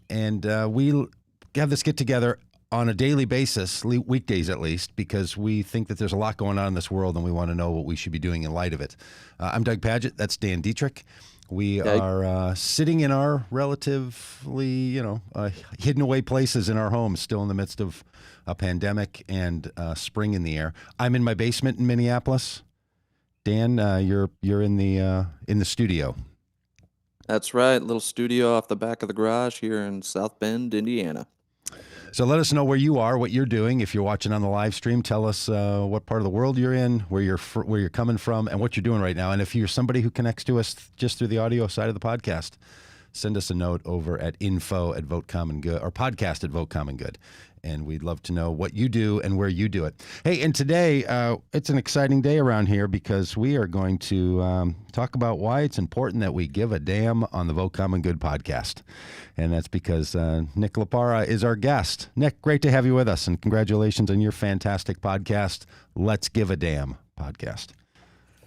And we have this get together on a daily basis, weekdays at least, because we think that there's a lot going on in this world and we want to know what we should be doing in light of it. I'm Doug Padgett. That's Dan Dietrich. We are sitting in our relatively, hidden away places in our homes, still in the midst of a pandemic and spring in the air. I'm in my basement in Minneapolis. Dan, you're in the studio. That's right. Little studio off the back of the garage here in South Bend, Indiana. So let us know where you are, what you're doing. If you're watching on the live stream, tell us what part of the world you're in, where you're coming from, and what you're doing right now. And if you're somebody who connects to us just through the audio side of the podcast, send us a note over at info@Vote Common Good or podcast at Vote Common Good. And we'd love to know what you do and where you do it. Hey, and today it's an exciting day around here because we are going to talk about why it's important that we give a damn on the Vote Common Good podcast. And that's because Nick Laparra is our guest. Nick, great to have you with us, and congratulations on your fantastic podcast, Let's Give a Damn podcast.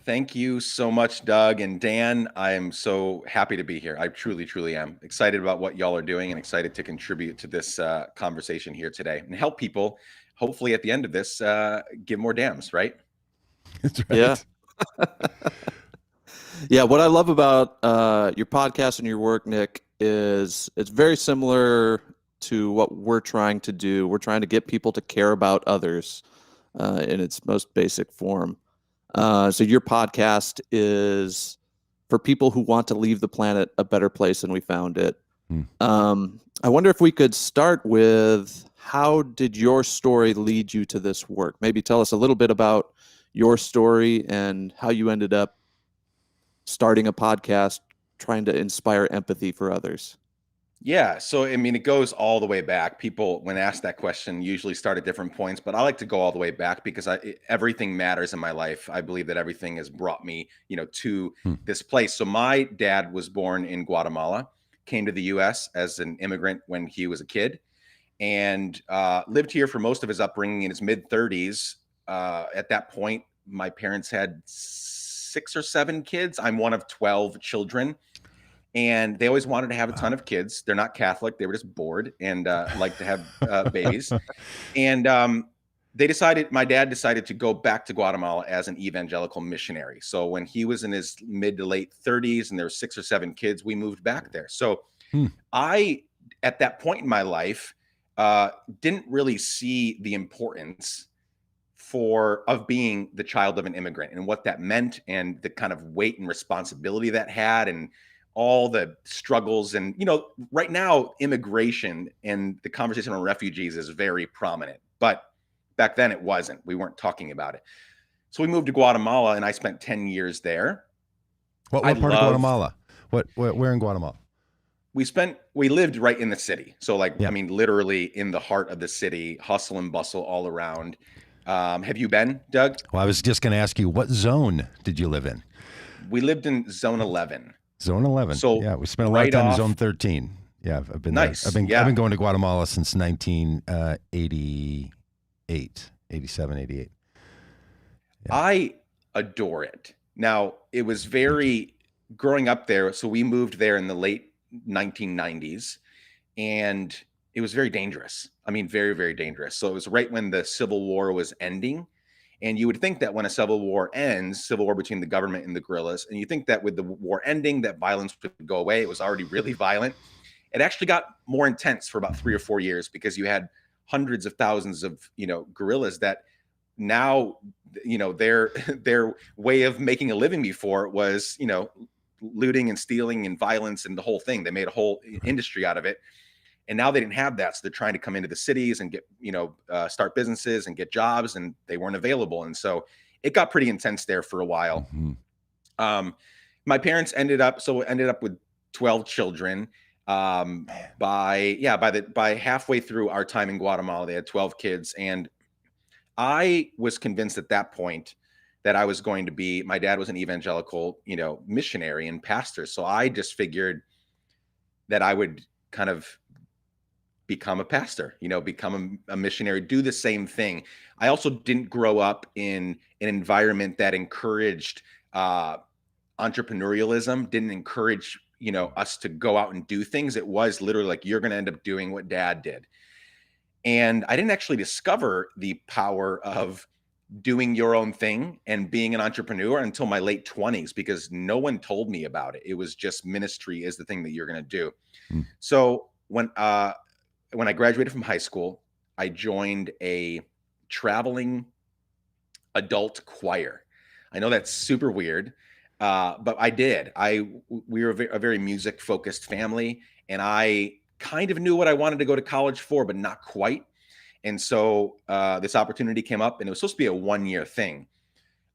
Thank you so much, Doug and Dan. I am so happy to be here. I truly, truly am excited about what y'all are doing and excited to contribute to this conversation here today and help people, hopefully at the end of this, give more damns, right? That's right. Yeah. Yeah. What I love about your podcast and your work, Nick, is it's very similar to what we're trying to do. We're trying to get people to care about others in its most basic form. So your podcast is for people who want to leave the planet a better place than we found it. I wonder if we could start with, how did your story lead you to this work? Maybe tell us a little bit about your story and how you ended up starting a podcast trying to inspire empathy for others. Yeah. So, I mean, it goes all the way back. People, when asked that question, usually start at different points, but I like to go all the way back because everything matters in my life. I believe that everything has brought me, to this place. So my dad was born in Guatemala, came to the U.S. as an immigrant when he was a kid, and lived here for most of his upbringing in his mid-30s. At that point, my parents had 6 or 7 kids. I'm one of 12 children. And they always wanted to have a ton of kids. They're not Catholic. They were just bored and like to have babies. And my dad decided to go back to Guatemala as an evangelical missionary. So when he was in his mid to late 30s and there were 6 or 7 kids, we moved back there. So I, at that point in my life, didn't really see the importance of being the child of an immigrant and what that meant and the kind of weight and responsibility that had, and all the struggles. And, right now, immigration and the conversation on refugees is very prominent, but back then it wasn't. We weren't talking about it. So we moved to Guatemala and I spent 10 years there. What part of Guatemala? Where in Guatemala? We lived right in the city. So I mean, literally in the heart of the city, hustle and bustle all around. Have you been, Doug? Well, I was just going to ask you, what zone did you live in? We lived in zone 11. Zone 11. So yeah, we spent a lot of time in Zone 13. Yeah, I've been nice. There. I've been going to Guatemala since 1988, 87, 88. Yeah. I adore it. Now, it was growing up there. So we moved there in the late 1990s, and it was very dangerous. I mean, very, very dangerous. So it was right when the Civil War was ending. And you would think that when a civil war ends, civil war between the government and the guerrillas, and you think that with the war ending, that violence would go away. It was already really violent. It actually got more intense for about 3 or 4 years because you had hundreds of thousands of, guerrillas that now, their way of making a living before was, looting and stealing and violence and the whole thing. They made a whole industry out of it. And now they didn't have that. So they're trying to come into the cities and get, start businesses and get jobs, and they weren't available. And so it got pretty intense there for a while. My parents ended up with 12 children. By halfway through our time in Guatemala, they had 12 kids. And I was convinced at that point that I was going to be, my dad was an evangelical, missionary and pastor. So I just figured that I would kind of become a pastor, become a missionary, do the same thing. I also didn't grow up in an environment that encouraged entrepreneurialism, didn't encourage us to go out and do things. It was literally like, you're going to end up doing what dad did. And I didn't actually discover the power of doing your own thing and being an entrepreneur until my late 20s, because no one told me about it. It was just ministry is the thing that you're going to do. So when I graduated from high school, I joined a traveling adult choir. I know that's super weird, but I did. We were a very music focused family, and I kind of knew what I wanted to go to college for, but not quite. And so this opportunity came up, and it was supposed to be a 1-year thing.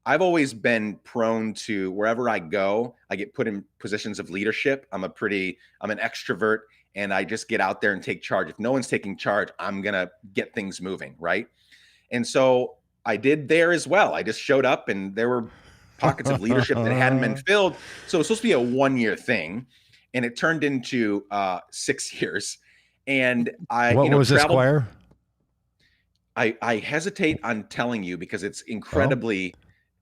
I've always been prone to, wherever I go, I get put in positions of leadership. I'm an extrovert, and I just get out there and take charge. If no one's taking charge, I'm going to get things moving, right? And so I did there as well. I just showed up, and there were pockets of leadership that hadn't been filled. So it was supposed to be a 1-year thing, and it turned into 6 years. And what was this choir? I hesitate on telling you because it's incredibly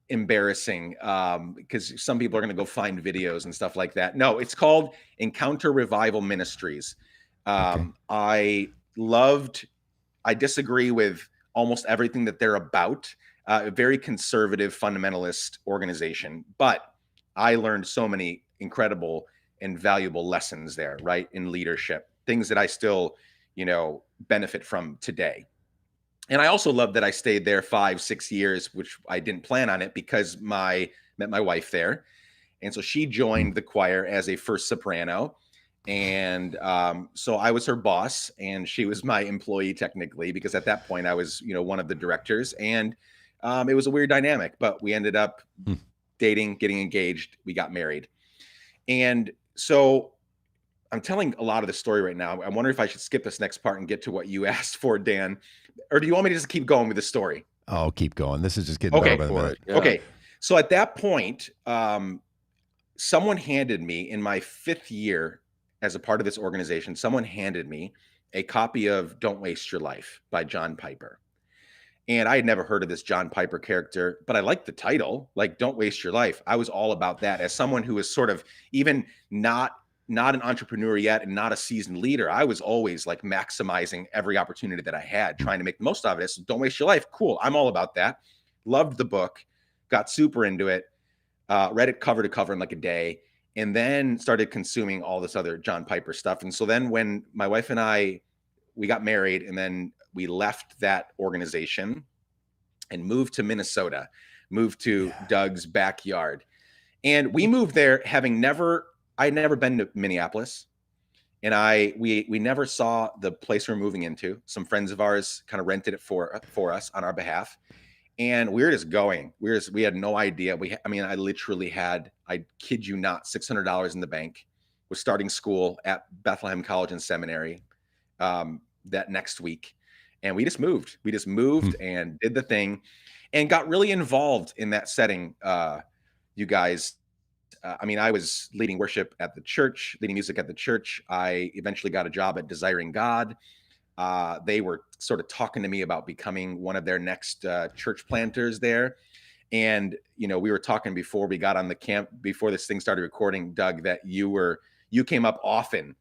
embarrassing, because some people are going to go find videos and stuff like that. No, it's called Encounter Revival Ministries. I disagree with almost everything that they're about. A very conservative fundamentalist organization, but I learned so many incredible and valuable lessons there, right? In leadership, things that I still, benefit from today. And I also love that I stayed there 5-6 years, which I didn't plan on it, because met my wife there. And so she joined the choir as a first soprano. And so I was her boss, and she was my employee technically, because at that point I was, one of the directors. And it was a weird dynamic, but we ended up dating, getting engaged. We got married. And so I'm telling a lot of the story right now. I wonder if I should skip this next part and get to what you asked for, Dan, or do you want me to just keep going with the story? Oh, keep going. This is just getting better by the minute. Yeah. Okay. So at that point, someone handed me, in my 5th year as a part of this organization, someone handed me a copy of Don't Waste Your Life by John Piper. And I had never heard of this John Piper character, but I liked the title, like Don't Waste Your Life. I was all about that. As someone who was sort of even not an entrepreneur yet and not a seasoned leader, I was always like maximizing every opportunity that I had, trying to make the most of it. So Don't Waste Your Life. Cool. I'm all about that. Loved the book, got super into it, read it cover to cover in like a day, and then started consuming all this other John Piper stuff. And so then when my wife and we got married, and then we left that organization and moved to Minnesota, moved to Doug's backyard. And we moved there I'd never been to Minneapolis, and we never saw the place we're moving into. Some friends of ours kind of rented it for us on our behalf, and we were just going. We had no idea. I literally had, I kid you not, $600 in the bank. Was starting school at Bethlehem College and Seminary that next week, and we just moved. And did the thing, and got really involved in that setting. You guys. I was leading worship at the church, leading music at the church. I eventually got a job at Desiring God. They were sort of talking to me about becoming one of their next church planters there. And, we were talking before we got on the camp, before this thing started recording, Doug, that you came up often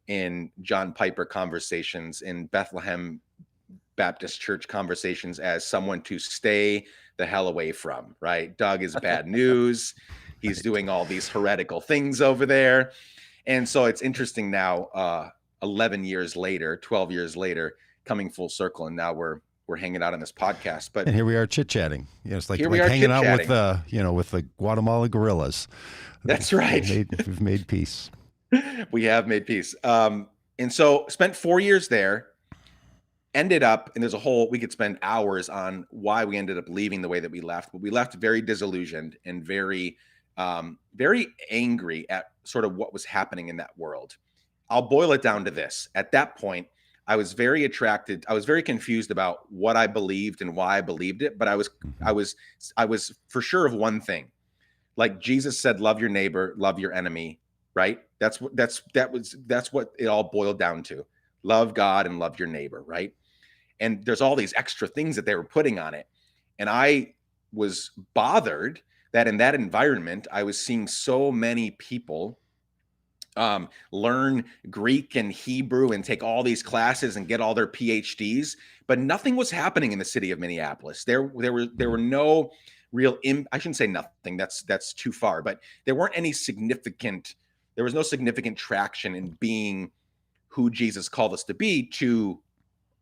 in John Piper conversations, in Bethlehem Baptist Church conversations, as someone to stay the hell away from, right? Doug is bad news. He's doing all these heretical things over there. And so it's interesting now, 11 years later, 12 years later, coming full circle. And now we're hanging out on this podcast. But and here we are chit-chatting. It's like we are hanging out with with the Guatemala guerrillas. That's right. We've made peace. We have made peace. And so spent 4 years there. Ended up, and we could spend hours on why we ended up leaving the way that we left. But we left very disillusioned and very angry at sort of what was happening in that world. I'll boil it down to this. At that point, I was very confused about what I believed and why I believed it. But I was for sure of one thing. Like Jesus said, love your neighbor, love your enemy, right? That's what it all boiled down to. Love God and love your neighbor, right? And there's all these extra things that they were putting on it. And I was bothered that in that environment, I was seeing so many people learn Greek and Hebrew and take all these classes and get all their PhDs, but nothing was happening in the city of Minneapolis. There were no real, I shouldn't say nothing. That's too far, but there was no significant traction in being who Jesus called us to be to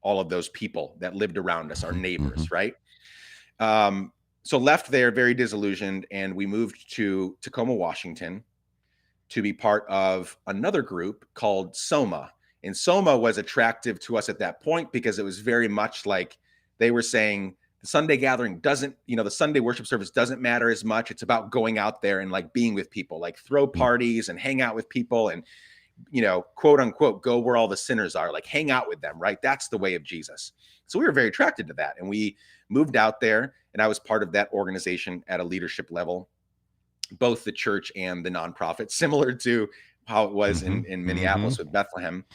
all of those people that lived around us, our neighbors, right? So left there very disillusioned, and we moved to Tacoma, Washington, to be part of another group called Soma. And Soma was attractive to us at that point because it was very much like they were saying the Sunday gathering doesn't, the Sunday worship service doesn't matter as much. It's about going out there and like being with people, like throw parties and hang out with people and, quote unquote, go where all the sinners are, like hang out with them, right? That's the way of Jesus. So we were very attracted to that. And we moved out there, and I was part of that organization at a leadership level, both the church and the nonprofit, similar to how it was in Minneapolis with Bethlehem.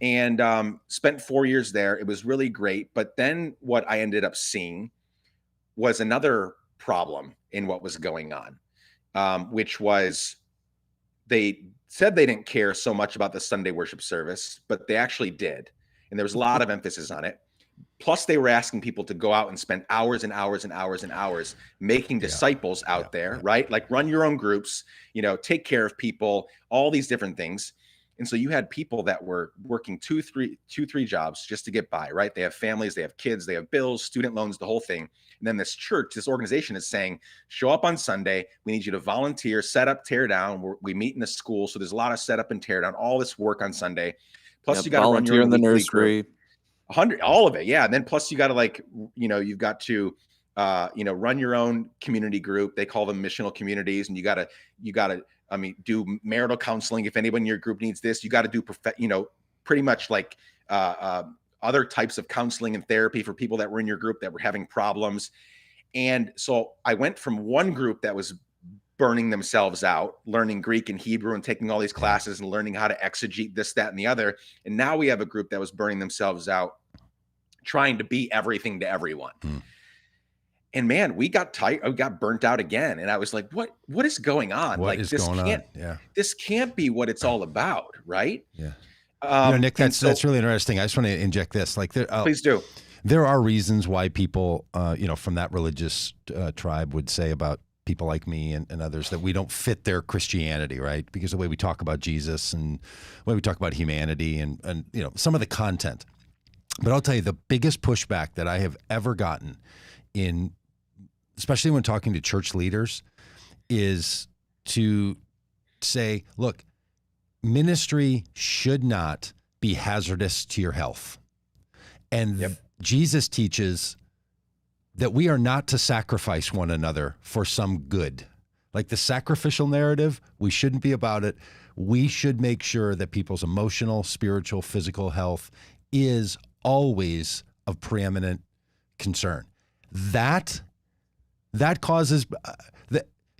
And spent 4 years there. It was really great. But then what I ended up seeing was another problem in what was going on, which was they said they didn't care so much about the Sunday worship service, but they actually did. And there was a lot of emphasis on it. Plus, they were asking people to go out and spend hours and hours and hours and hours making disciples out there, right? Like run your own groups, take care of people, all these different things. And so you had people that were working two, three jobs just to get by, right? They have families, they have kids, they have bills, student loans, the whole thing. And then this organization is saying, show up on Sunday. We need you to volunteer, set up, tear down. We meet in the school. So there's a lot of set up and tear down, all this work on Sunday. Plus you got to run your own in the nursery. 100, all of it. Yeah. And then plus you got to you've got to, run your own community group. They call them missional communities. And you got to, do marital counseling. If anyone in your group needs this, you got to do, pretty much like, other types of counseling and therapy for people that were in your group that were having problems. And so I went from one group that was burning themselves out, learning Greek and Hebrew and taking all these classes and learning how to exegete this, that, and the other. And now we have a group that was burning themselves out, trying to be everything to everyone. And man, we got tight. I got burnt out again. And I was like, what is going on? This can't be what it's all about. Right. Yeah. Nick, that's really interesting. I just want to inject this. Please do. There are reasons why people, from that religious tribe would say about people like me and others that we don't fit their Christianity, right? Because the way we talk about Jesus and the way we talk about humanity and some of the content. But I'll tell you, the biggest pushback that I have ever gotten especially when talking to church leaders, is to say, look, ministry should not be hazardous to your health. And Jesus teaches that we are not to sacrifice one another for some good. Like the sacrificial narrative, we shouldn't be about it. We should make sure that people's emotional, spiritual, physical health is always of preeminent concern. That causes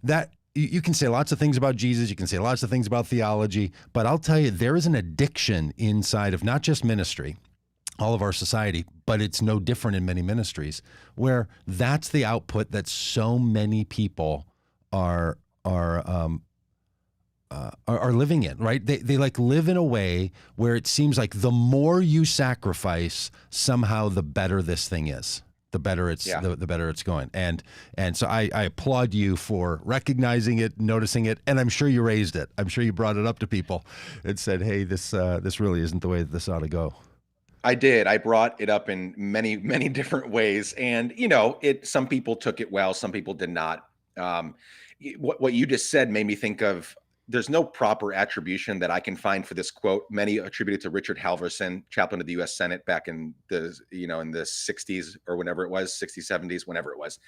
that. You can say lots of things about Jesus. You can say lots of things about theology, but I'll tell you, there is an addiction inside of not just ministry, all of our society, but it's no different in many ministries, where that's the output that so many people are living in, right? They like live in a way where it seems like the more you sacrifice, somehow the better this thing is. The better it's going. And so I applaud you for recognizing it, noticing it, and I'm sure you raised it. I'm sure you brought it up to people and said, hey, this really isn't the way that this ought to go. I did. I brought it up in many, many different ways. And, some people took it well, some people did not. What you just said made me think of, there's no proper attribution that I can find for this quote. Many attribute it to Richard Halverson, chaplain of the U.S. Senate back in the 60s or whenever it was, 60s, 70s, whenever it was.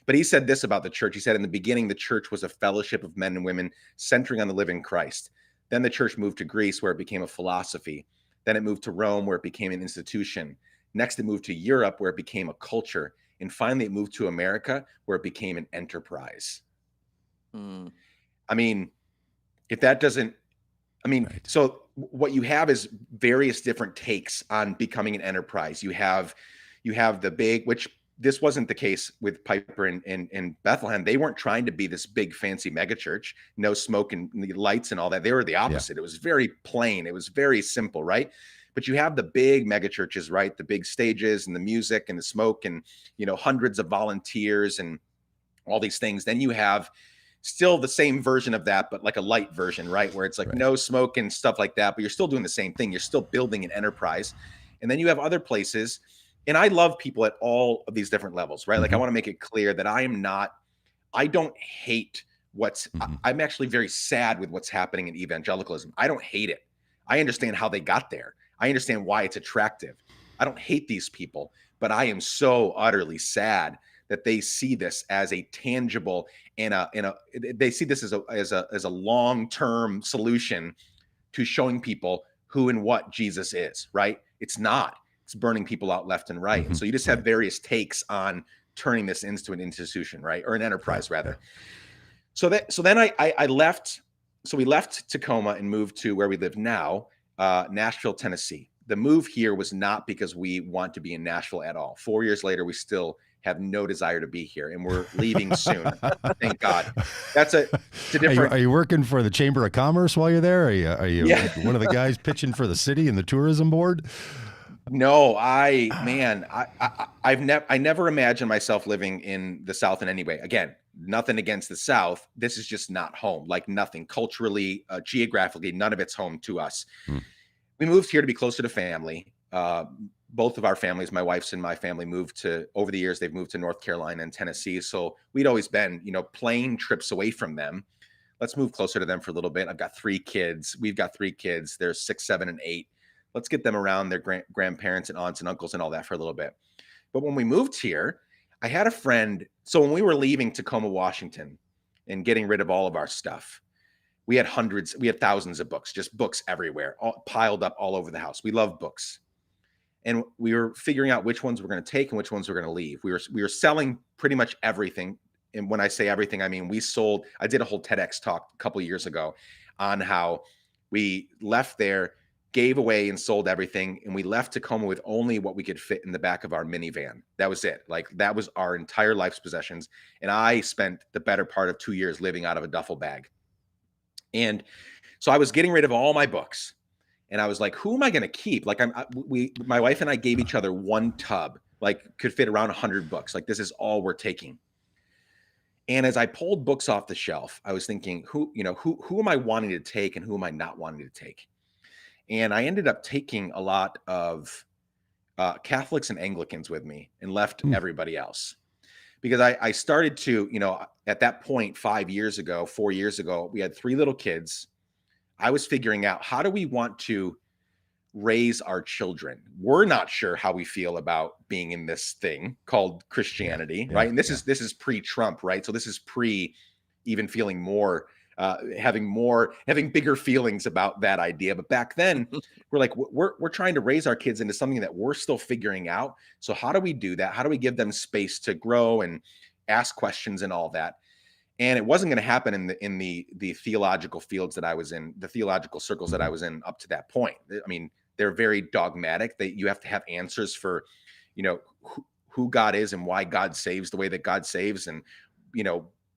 But he said this about the church. He said, in the beginning, the church was a fellowship of men and women centering on the living Christ. Then the church moved to Greece, where it became a philosophy. Then it moved to Rome, where it became an institution. Next, it moved to Europe, where it became a culture. And finally, it moved to America, where it became an enterprise. I mean, if that doesn't, right. So what you have is various different takes on becoming an enterprise. You have the big, which this wasn't the case with Piper in Bethlehem. They weren't trying to be this big fancy mega church, no smoke and lights and all that. They were the opposite. It was very plain. It was very simple, right? But you have the big mega churches, right? The big stages and the music and the smoke and, hundreds of volunteers and all these things. Then you have still the same version of that, but like a light version, right? Where it's like no smoke and stuff like that, but you're still doing the same thing. You're still building an enterprise. And then you have other places. And I love people at all of these different levels, right? Like I want to make it clear that I don't hate I'm actually very sad with what's happening in evangelicalism. I don't hate it. I understand how they got there. I understand why it's attractive. I don't hate these people, but I am so utterly sad that they see this as a tangible they see this as a long-term solution to showing people who and what Jesus is, right? It's not. It's burning people out left and right. And so you just have various takes on turning this into an institution, right? Or an enterprise rather. So then I left. So we left Tacoma and moved to where we live now, Nashville, Tennessee. The move here was not because we want to be in Nashville at all. 4 years later, we still have no desire to be here, and we're leaving soon. Thank God. It's a different. Are you working for the Chamber of Commerce while you're there? Are you one of the guys pitching for the city and the tourism board? No, I never imagined myself living in the South in any way. Again, nothing against the South. This is just not home. Like nothing culturally, geographically, none of it's home to us. We moved here to be closer to family. Both of our families, my wife's and my family, over the years, they've moved to North Carolina and Tennessee. So we'd always been, plane trips away from them. Let's move closer to them for a little bit. I've got 3 kids. We've got 3 kids. They're 6, 7, and 8. Let's get them around their grandparents and aunts and uncles and all that for a little bit. But when we moved here, I had a friend. So when we were leaving Tacoma, Washington and getting rid of all of our stuff, we had thousands of books, just books everywhere, all piled up all over the house. We love books. And we were figuring out which ones we're going to take and which ones we're going to leave. We were selling pretty much everything. And when I say everything, I mean, I did a whole TEDx talk a couple of years ago on how we left there, gave away and sold everything. And we left Tacoma with only what we could fit in the back of our minivan. That was it. Like that was our entire life's possessions. And I spent the better part of 2 years living out of a duffel bag. And so I was getting rid of all my books. And I was like, who am I going to keep? Like my wife and I gave each other one tub, like could fit around 100 books. Like this is all we're taking. And as I pulled books off the shelf, I was thinking, who am I wanting to take and who am I not wanting to take? And I ended up taking a lot of Catholics and Anglicans with me and left everybody else. Because I started to, at that point, 4 years ago, we had 3 little kids. I was figuring out, how do we want to raise our children? We're not sure how we feel about being in this thing called Christianity, right? And this is pre-Trump, right? So this is pre even feeling more, having bigger feelings about that idea. But back then, we're like, we're trying to raise our kids into something that we're still figuring out. So how do we do that? How do we give them space to grow and ask questions and all that? And it wasn't going to happen in the theological fields that I was in, the theological circles that I was in up to that point. I mean, they're very dogmatic. You have to have answers for, who God is and why God saves the way that God saves, and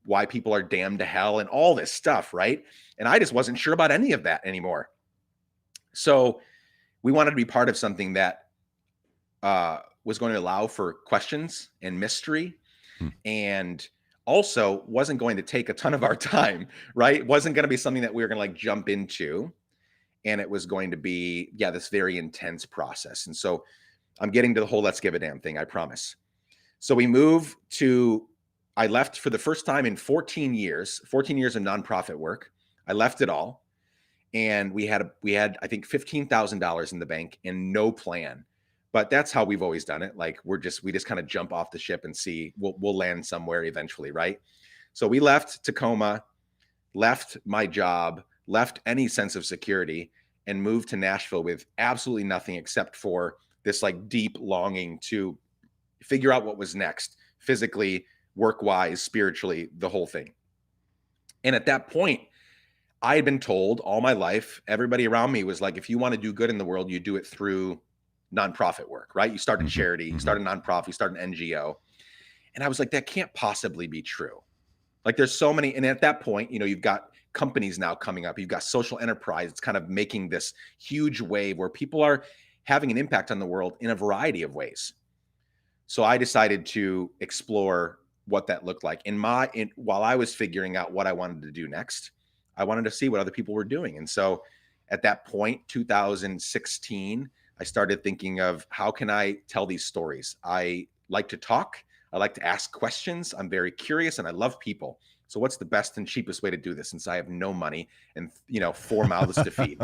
why people are damned to hell and all this stuff, right? And I just wasn't sure about any of that anymore. So we wanted to be part of something that was going to allow for questions and mystery, and also wasn't going to take a ton of our time, right? It wasn't going to be something that we were going to jump into. And it was going to be, this very intense process. And so I'm getting to the whole let's give a damn thing, I promise. So I left for the first time in 14 years of nonprofit work. I left it all. And we had I think $15,000 in the bank and no plan. But that's how we've always done it. Like we just kind of jump off the ship and see we'll land somewhere eventually, right? So we left Tacoma, left my job, left any sense of security, and moved to Nashville with absolutely nothing except for this deep longing to figure out what was next, physically, work-wise, spiritually, the whole thing. And at that point, I had been told all my life, everybody around me was like, if you want to do good in the world, you do it through nonprofit work, right? You start a charity, you start a nonprofit, you start an NGO. And I was like, that can't possibly be true. Like there's so many. And at that point, you've got companies now coming up. You've got social enterprise. It's kind of making this huge wave where people are having an impact on the world in a variety of ways. So I decided to explore what that looked like. While I was figuring out what I wanted to do next, I wanted to see what other people were doing. And so at that point, 2016, I started thinking of how can I tell these stories? I like to talk. I like to ask questions. I'm very curious and I love people. So what's the best and cheapest way to do this since I have no money and 4 mouths to feed?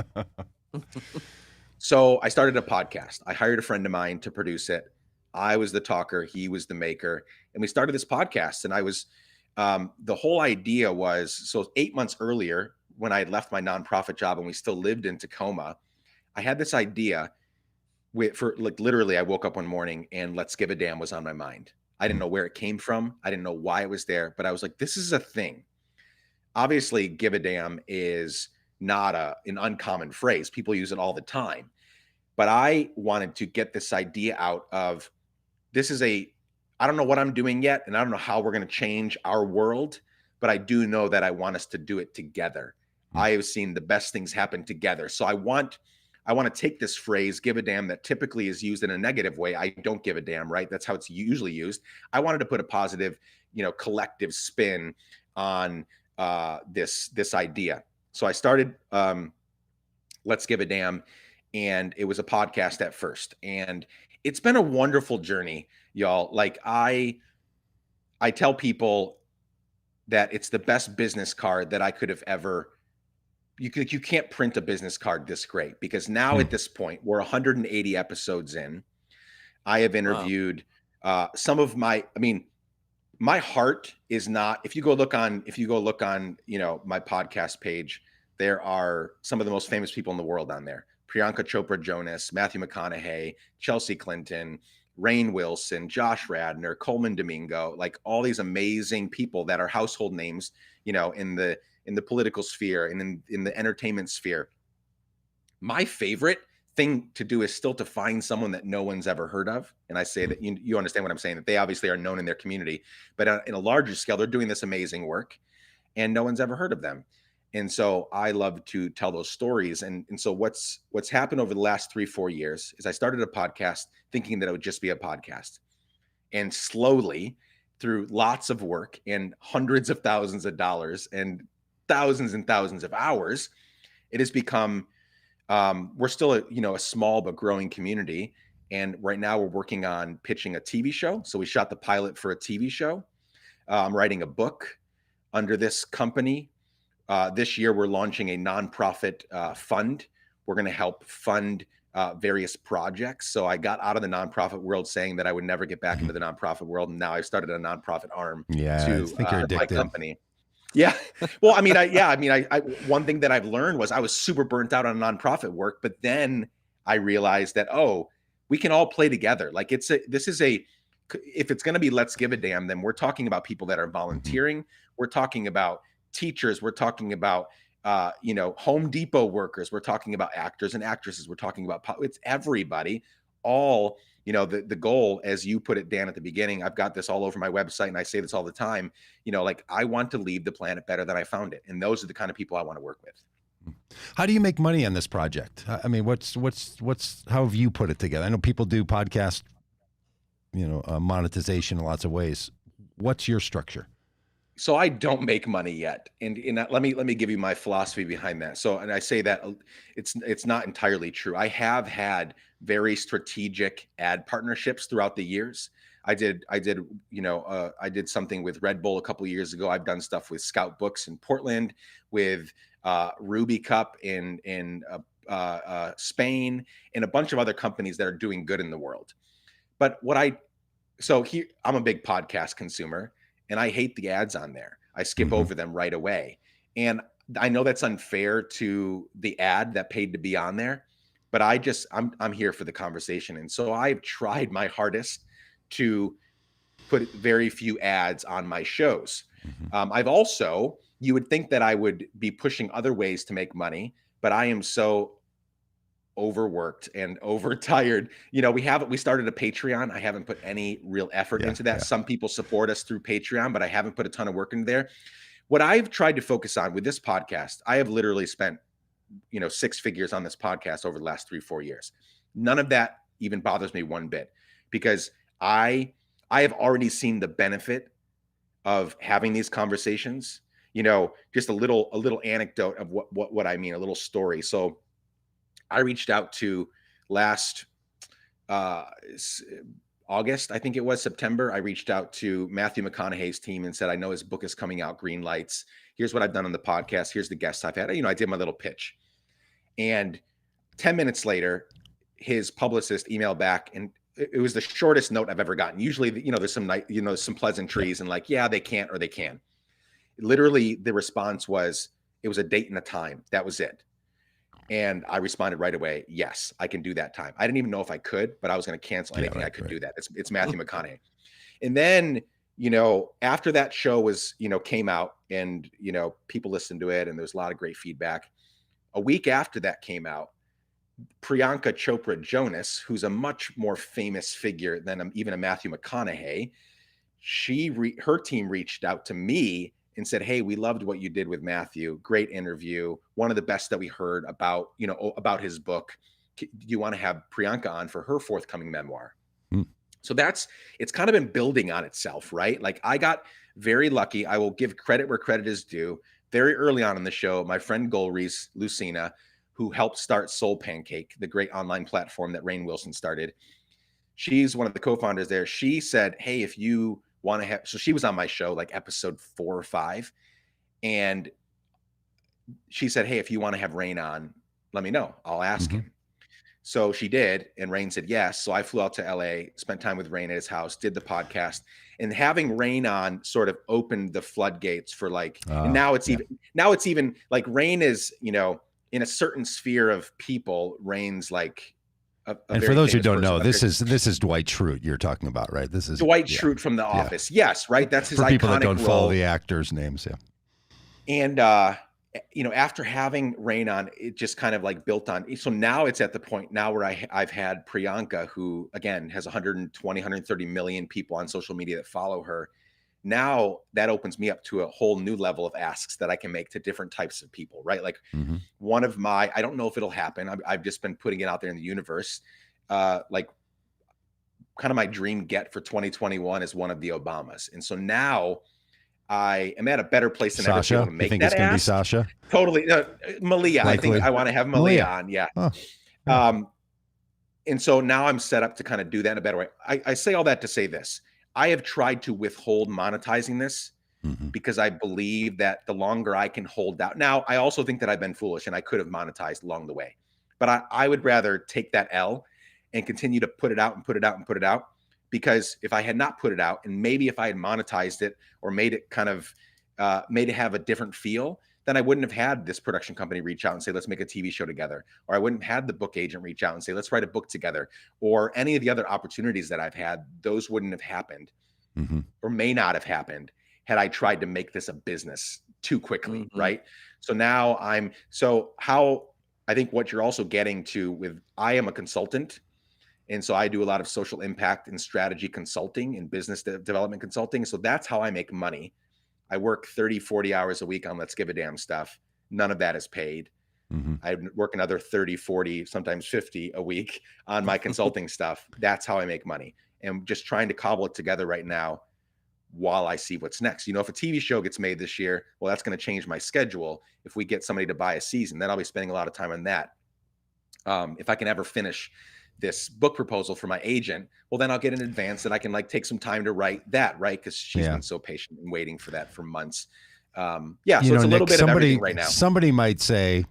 So I started a podcast. I hired a friend of mine to produce it. I was the talker, he was the maker, and we started this podcast. And I was, the whole idea was, so 8 months earlier, when I had left my nonprofit job and we still lived in Tacoma, I had this idea literally I woke up one morning and Let's Give a Damn was on my mind. I didn't know where it came from. I didn't know why it was there, but I was like, this is a thing. Obviously, give a damn is not an uncommon phrase. People use it all the time. But I wanted to get this idea out of I don't know what I'm doing yet, and I don't know how we're going to change our world, but I do know that I want us to do it together. I have seen the best things happen together. So I want to take this phrase, give a damn, that typically is used in a negative way. I don't give a damn, right? That's how it's usually used. I wanted to put a positive, collective spin on this idea. So I started Let's Give a Damn, and it was a podcast at first. And it's been a wonderful journey, y'all. Like I tell people that it's the best business card that I could have ever. You can't print a business card this great, because now at this point we're 180 episodes in. I have interviewed some of my heart is not, if you go look on my podcast page, there are some of the most famous people in the world on there. Priyanka Chopra Jonas, Matthew McConaughey, Chelsea Clinton, Rainn Wilson, Josh Radnor, Coleman Domingo, like all these amazing people that are household names, in the political sphere and in the entertainment sphere. My favorite thing to do is still to find someone that no one's ever heard of. And I say that you understand what I'm saying, that they obviously are known in their community, but in a larger scale, they're doing this amazing work and no one's ever heard of them. And so I love to tell those stories. And so what's happened over the last 3-4 years is I started a podcast thinking that it would just be a podcast. And slowly, through lots of work and hundreds of thousands of dollars and thousands of hours, it has become, we're still a small but growing community. And right now we're working on pitching a TV show. So we shot the pilot for a TV show. I'm writing a book under this company. This year, we're launching a nonprofit fund. We're going to help fund various projects. So I got out of the nonprofit world saying that I would never get back into the nonprofit world. And now I've started a nonprofit arm to my company. Yeah. Well, I one thing that I've learned was I was super burnt out on nonprofit work, but then I realized that, we can all play together. Like if it's going to be Let's Give a Damn, then we're talking about people that are volunteering. We're talking about teachers. We're talking about, Home Depot workers. We're talking about actors and actresses. We're talking about, it's everybody, all, the goal, as you put it, Dan, at the beginning, I've got this all over my website and I say this all the time, I want to leave the planet better than I found it. And those are the kind of people I want to work with. How do you make money on this project? I mean, how have you put it together? I know people do podcast, monetization in lots of ways. What's your structure? So I don't make money yet. And let me give you my philosophy behind that. So, and I say that it's not entirely true. I have had very strategic ad partnerships throughout the years. I did something with Red Bull a couple of years ago. I've done stuff with Scout Books in Portland, with Ruby Cup in Spain, and a bunch of other companies that are doing good in the world. But I'm a big podcast consumer. And I hate the ads on there. I skip over them right away. And I know that's unfair to the ad that paid to be on there, but I'm here for the conversation. And so I've tried my hardest to put very few ads on my shows. I've also, you would think that I would be pushing other ways to make money, but I am so overworked and overtired. We started a Patreon. I haven't put any real effort into that. Some people support us through Patreon, but I haven't put a ton of work into there. What I've tried to focus on with this podcast, I have literally spent, 6 figures on this podcast over the last 3-4 years. None of that even bothers me one bit, because I have already seen the benefit of having these conversations. Just a little anecdote of what I mean, a little story. So I reached out to last August, I think it was September. I reached out to Matthew McConaughey's team and said, I know his book is coming out, Green Lights. Here's what I've done on the podcast. Here's the guests I've had. I did my little pitch. And 10 minutes later, his publicist emailed back, and it was the shortest note I've ever gotten. Usually, there's some pleasantries and like, yeah, they can't or they can. Literally, the response was, it was a date and a time. That was it. And I responded right away, yes, I can do that time. I didn't even know if I could, but I was going to cancel anything I could do that. It's Matthew McConaughey. And then, after that show was, came out and, people listened to it and there was a lot of great feedback. A week after that came out, Priyanka Chopra Jonas, who's a much more famous figure than even a Matthew McConaughey, her team reached out to me and said, hey, we loved what you did with Matthew. Great interview. One of the best that we heard about his book. Do you want to have Priyanka on for her forthcoming memoir? So it's kind of been building on itself, right? Like, I got very lucky. I will give credit where credit is due. Very early on in the show, my friend Golreese Lucina, who helped start Soul Pancake, the great online platform that Rainn Wilson started. She's one of the co-founders there. She said, hey, if you want to have, so she was on my show, like episode 4 or 5. And she said, hey, if you want to have Rainn on, let me know. I'll ask him. So she did. And Rainn said, yes. So I flew out to LA, spent time with Rainn at his house, did the podcast, and having Rainn on sort of opened the floodgates for like, and now it's even like Rainn is, in a certain sphere of people, Rainn's like, and for those who don't know, this is Dwight Schrute you're talking about, right? This is Dwight Schrute from The Office. Yes, right. That's his iconic role. For people that don't follow the actors' names, yeah. And after having Rainn on, it just kind of like built on. So now it's at the point now where I've had Priyanka, who again has 120, 130 million people on social media that follow her. Now that opens me up to a whole new level of asks that I can make to different types of people, right? Like one of my, I don't know if it'll happen. I've just been putting it out there in the universe. Like kind of my dream get for 2021 is one of the Obamas. And so now I am at a better place than ever to be able to make that. You think it's going to be Sasha? Totally. Malia. Likely. I think I want to have Malia on. Yeah. And so now I'm set up to kind of do that in a better way. I say all that to say this. I have tried to withhold monetizing this because I believe that the longer I can hold out. Now, I also think that I've been foolish and I could have monetized along the way. But I would rather take that L and continue to put it out and put it out and put it out. Because if I had not put it out, and maybe if I had monetized it or made it kind of made it have a different feel, then I wouldn't have had this production company reach out and say, let's make a TV show together. Or I wouldn't have had the book agent reach out and say, let's write a book together. Or any of the other opportunities that I've had, those wouldn't have happened or may not have happened had I tried to make this a business too quickly, right? So now how I think what you're also getting to with, I am a consultant. And so I do a lot of social impact and strategy consulting and business development consulting. So that's how I make money. I work 30, 40 hours a week on Let's Give a Damn stuff. None of that is paid. I work another 30, 40, sometimes 50 a week on my consulting stuff. That's how I make money. And just trying to cobble it together right now while I see what's next. If a TV show gets made this year, well, that's going to change my schedule. If we get somebody to buy a season, then I'll be spending a lot of time on that. If I can ever finish this book proposal for my agent, well, then I'll get an advance and I can like take some time to write that, right? Because she's been so patient and waiting for that for months. So it's a little bit of everything right now. Somebody might say,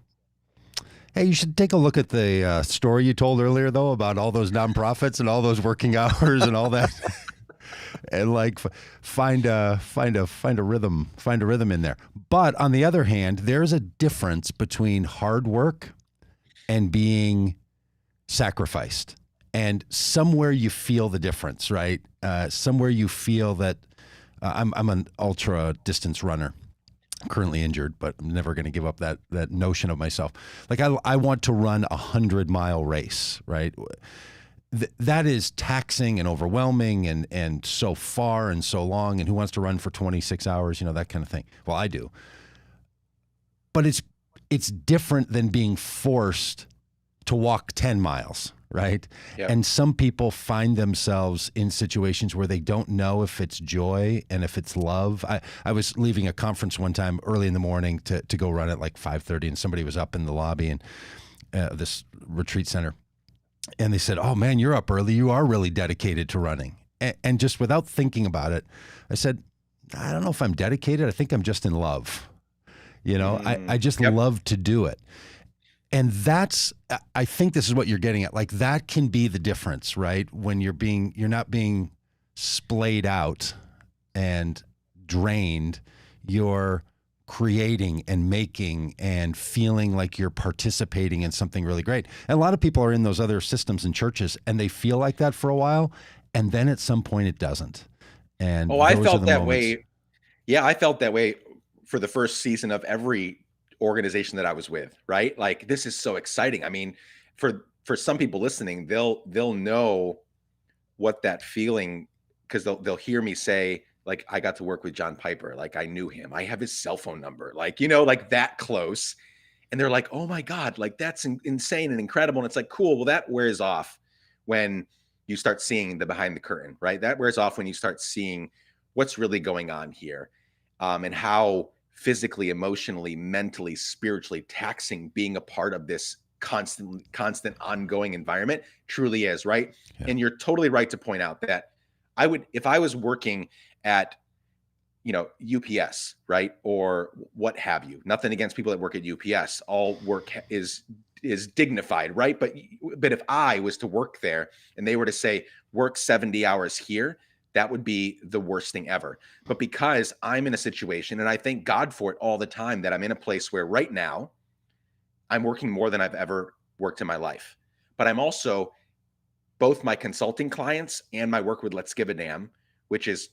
hey, you should take a look at the story you told earlier, though, about all those nonprofits and all those working hours and all that, and like find a rhythm in there. But on the other hand, there's a difference between hard work and being sacrificed, and somewhere you feel the difference, right? Somewhere you feel that I'm an ultra distance runner. currently injured, but I'm never going to give up that notion of myself. Like I want to run 100-mile race, right? That is taxing and overwhelming and so far and so long. And who wants to run for 26 hours? That kind of thing. Well, I do. But it's different than being forced to walk 10 miles, right? Yep. And some people find themselves in situations where they don't know if it's joy and if it's love. I was leaving a conference one time early in the morning to go run at like 5:30, and somebody was up in the lobby and this retreat center. And they said, "Oh man, you're up early. You are really dedicated to running." And just without thinking about it, I said, "I don't know if I'm dedicated. I think I'm just in love. I just love to do it." And I think this is what you're getting at. Like that can be the difference, right? When you're not being splayed out and drained, you're creating and making and feeling like you're participating in something really great. And a lot of people are in those other systems and churches and they feel like that for a while. And then at some point it doesn't. And I those are felt the that moments. way. Yeah, I felt that way for the first season of every organization that I was with, right? Like this is so exciting. I mean, for some people listening, they'll know what that feeling, because they'll hear me say, like, I got to work with John Piper, like I knew him. I have his cell phone number, like, like that close. And they're like, oh my God, like that's insane and incredible. And it's like, cool. Well, that wears off when you start seeing the behind the curtain, right? That wears off when you start seeing what's really going on here, and how physically, emotionally, mentally, spiritually taxing being a part of this constant ongoing environment truly is, right? Yeah. And you're totally right to point out that if I was working at UPS, right, or what have you, nothing against people that work at UPS, all work is dignified, right? But if I was to work there and they were to say work 70 hours here, that would be the worst thing ever. But because I'm in a situation, and I thank God for it all the time, that I'm in a place where right now I'm working more than I've ever worked in my life. But I'm also, both my consulting clients and my work with Let's Give a Damn, which is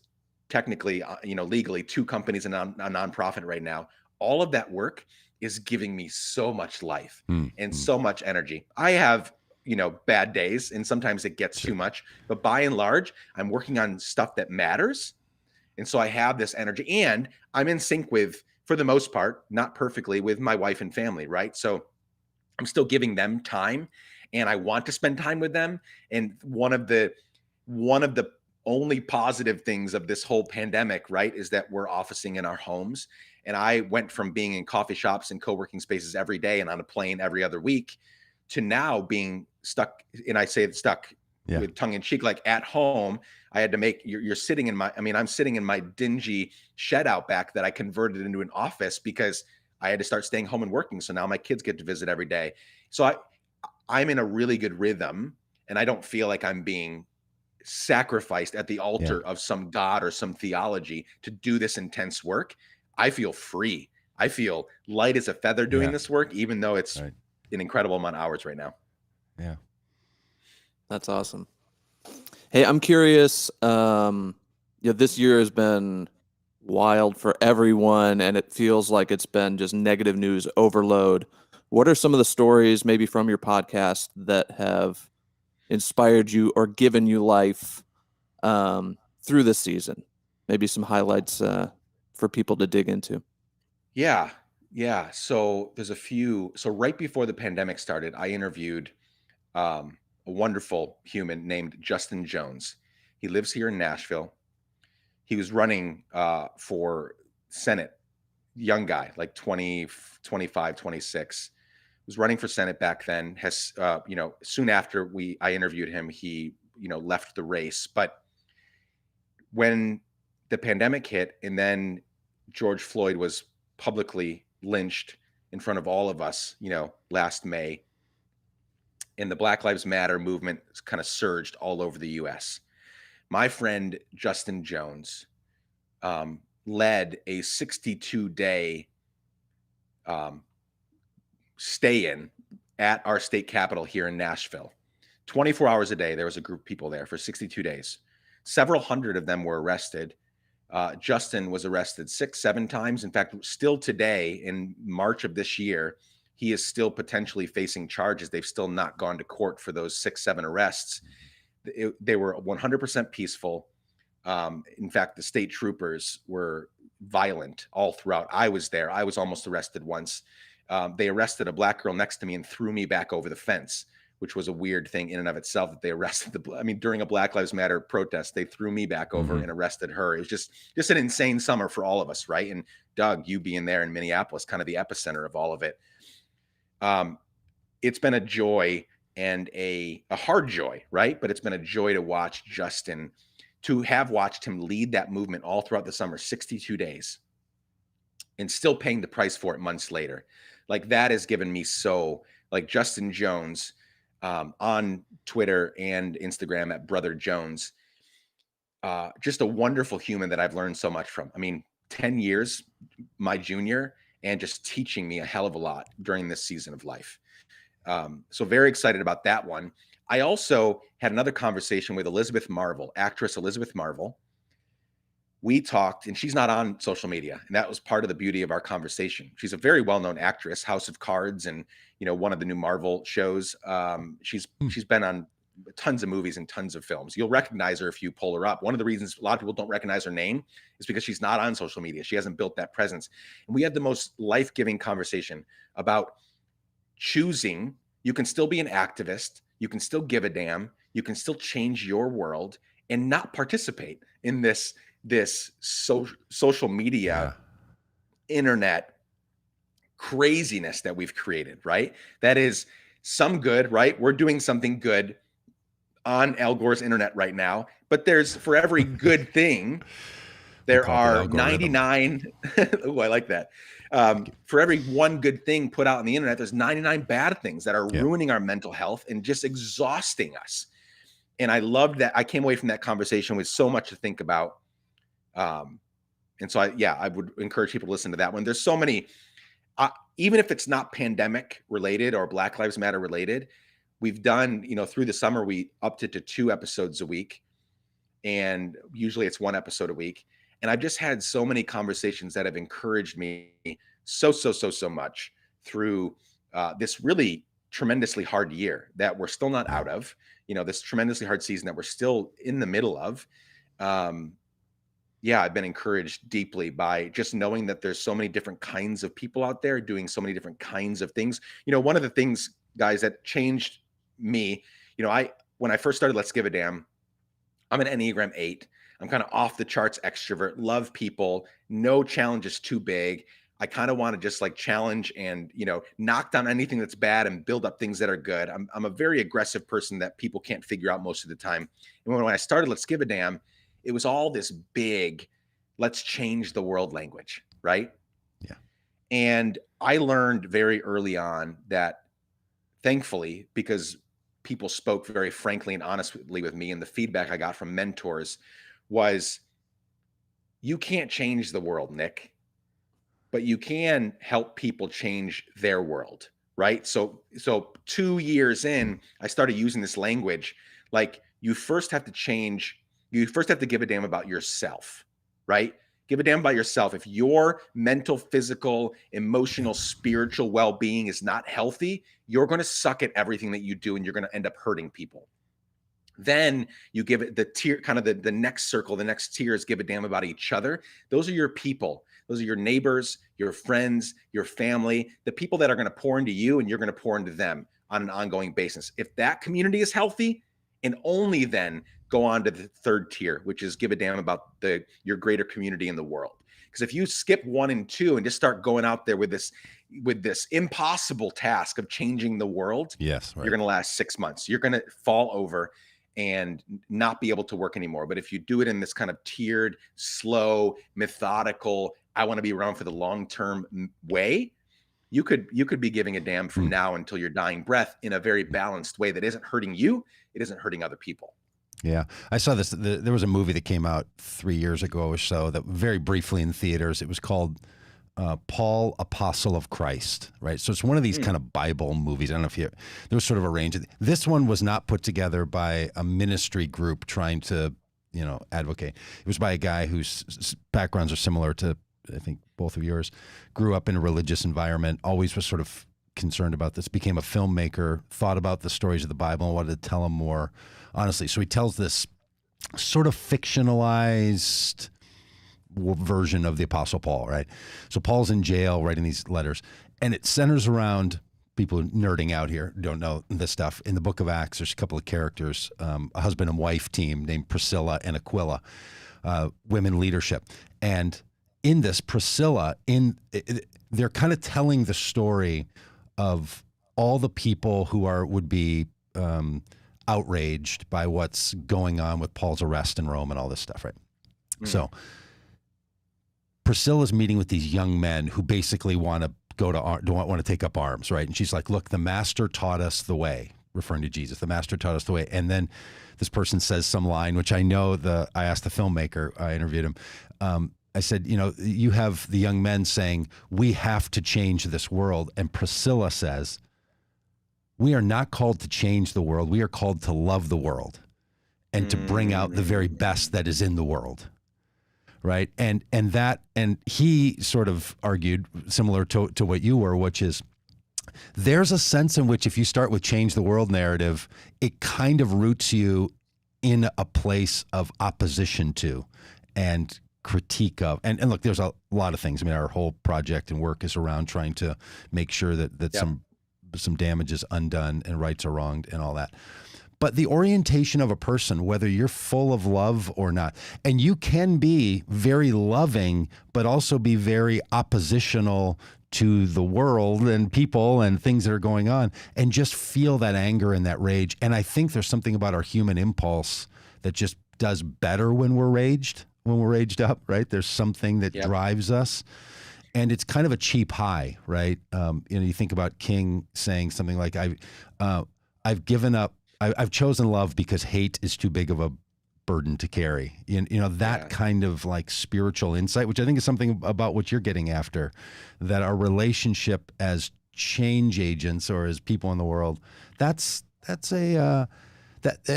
technically, legally 2 companies and a nonprofit right now, all of that work is giving me so much life and so much energy. I have bad days, and sometimes it gets too much, but by and large, I'm working on stuff that matters. And so I have this energy, and I'm in sync with, for the most part, not perfectly, with my wife and family, right? So I'm still giving them time, and I want to spend time with them. And one of the only positive things of this whole pandemic, right, is that we're officing in our homes. And I went from being in coffee shops and co-working spaces every day and on a plane every other week to now being stuck, and I say stuck with tongue in cheek, like at home. I had to make, you're sitting in I'm sitting in my dingy shed out back that I converted into an office because I had to start staying home and working. So now my kids get to visit every day. So I'm in a really good rhythm, and I don't feel like I'm being sacrificed at the altar of some God or some theology to do this intense work. I feel free. I feel light as a feather doing this work, even though it's an incredible amount of hours right now. Yeah. That's awesome. Hey, I'm curious. This year has been wild for everyone, and it feels like it's been just negative news overload. What are some of the stories, maybe from your podcast, that have inspired you or given you life through this season? Maybe some highlights for people to dig into. Yeah. So there's a few. So right before the pandemic started, I interviewed a wonderful human named Justin Jones. He lives here in Nashville. He was running for Senate, young guy, like 20, 25, 26. Was running for Senate back then. Has soon after I interviewed him, he left the race. But when the pandemic hit, and then George Floyd was publicly lynched in front of all of us, last May, and the Black Lives Matter movement kind of surged all over the U.S. My friend Justin Jones led a 62-day stay-in at our state capitol here in Nashville. 24 hours a day, there was a group of people there for 62 days. Several hundred of them were arrested. Justin was arrested 6-7 times. In fact, still today in March of this year, he is still potentially facing charges. They've still not gone to court for those 6-7 arrests. They were 100% peaceful. In fact, the state troopers were violent all throughout. I was there. I was almost arrested once. They arrested a black girl next to me and threw me back over the fence, which was a weird thing in and of itself, that they arrested during a Black Lives Matter protest, they threw me back over and arrested her. It was just an insane summer for all of us, right? And Doug, you being there in Minneapolis, kind of the epicenter of all of it. It's been a joy and a hard joy, right? But it's been a joy to watch Justin, to have watched him lead that movement all throughout the summer, 62 days, and still paying the price for it months later. Like, that has given me like Justin Jones, on Twitter and Instagram at Brother Jones, just a wonderful human that I've learned so much from. I mean, 10 years, my junior, and just teaching me a hell of a lot during this season of life. So very excited about that one. I also had another conversation with actress Elizabeth Marvel. We talked, and she's not on social media, and that was part of the beauty of our conversation. She's a very well-known actress, House of Cards, and one of the new Marvel shows. She's been on tons of movies and tons of films. You'll recognize her if you pull her up. One of the reasons a lot of people don't recognize her name is because she's not on social media. She hasn't built that presence. And we had the most life-giving conversation about choosing. You can still be an activist. You can still give a damn. You can still change your world and not participate in this social media, internet craziness that we've created, right? That is some good, right? We're doing something good on Al Gore's internet right now, but there's, for every good thing, there are 99. Oh, I like that. For every one good thing put out on the internet, there's 99 bad things that are ruining our mental health and just exhausting us. And I loved that. I came away from that conversation with so much to think about. And so I would encourage people to listen to that one. There's so many, even if it's not pandemic related or Black Lives Matter related, we've done, through the summer, we upped it to 2 episodes a week, and usually it's 1 episode a week. And I've just had so many conversations that have encouraged me so much through this really tremendously hard year that we're still not out of, this tremendously hard season that we're still in the middle of. I've been encouraged deeply by just knowing that there's so many different kinds of people out there doing so many different kinds of things. One of the things, guys, that changed me, when I first started Let's Give a Damn, I'm an Enneagram 8. I'm kind of off the charts extrovert, love people, no challenge is too big. I kind of want to just like challenge and, knock down anything that's bad and build up things that are good. I'm a very aggressive person that people can't figure out most of the time. And when I started Let's Give a Damn, it was all this big, let's change the world language, right? Yeah. And I learned very early on that, thankfully, because people spoke very frankly and honestly with me, and the feedback I got from mentors was, you can't change the world, Nick, but you can help people change their world, right? So 2 years in, I started using this language, like, you first have to give a damn about yourself, right? Give a damn about yourself. If your mental, physical, emotional, spiritual well-being is not healthy, you're going to suck at everything that you do, and you're going to end up hurting people. Then you give it the tier, kind of the next circle, the next tier is give a damn about each other. Those are your people. Those are your neighbors, your friends, your family, the people that are going to pour into you, and you're going to pour into them on an ongoing basis. If that community is healthy, and only then go on to the third tier, which is give a damn about your greater community in the world. Because if you skip 1 and 2 and just start going out there with this impossible task of changing the world, yes, right, you're going to last 6 months. You're going to fall over and not be able to work anymore. But if you do it in this kind of tiered, slow, methodical, I want to be around for the long-term way, you could be giving a damn from now until your dying breath in a very balanced way that isn't hurting you. It isn't hurting other people. Yeah. I saw this. There was a movie that came out 3 years ago or so that very briefly in theaters. It was called Paul, Apostle of Christ, right? So it's one of these kind of Bible movies. I don't know if there was sort of a range. This one was not put together by a ministry group trying to advocate. It was by a guy whose backgrounds are similar to, I think, both of yours. Grew up in a religious environment, always was sort of concerned about this, became a filmmaker, thought about the stories of the Bible and wanted to tell them more honestly. So he tells this sort of fictionalized version of the Apostle Paul, right? So Paul's in jail writing these letters, and it centers around people nerding out here, don't know this stuff. In the book of Acts, there's a couple of characters, a husband and wife team named Priscilla and Aquila, women leadership. And in this, Priscilla, they're kind of telling the story of all the people who would be outraged by what's going on with Paul's arrest in Rome and all this stuff, right? So Priscilla's meeting with these young men who basically want to take up arms, right? And she's like, look, the master taught us the way, referring to Jesus. The master taught us the way. And then this person says some line, which I know I asked the filmmaker, I interviewed him. I said, you have the young men saying, we have to change this world. And Priscilla says, we are not called to change the world. We are called to love the world and to bring out the very best that is in the world. Right. And he sort of argued similar to what you were, which is there's a sense in which if you start with change the world narrative, it kind of roots you in a place of opposition to and critique of. And look, there's a lot of things. I mean, our whole project and work is around trying to make sure that some damage is undone and rights are wronged and all that. But the orientation of a person, whether you're full of love or not, and you can be very loving, but also be very oppositional to the world and people and things that are going on, and just feel that anger and that rage. And I think there's something about our human impulse that just does better when we're raged up, right? There's something that drives us. And it's kind of a cheap high, right? You think about King saying something like, I've given up. I've chosen love because hate is too big of a burden to carry. That kind of like spiritual insight, which I think is something about what you're getting after, that our relationship as change agents or as people in the world, that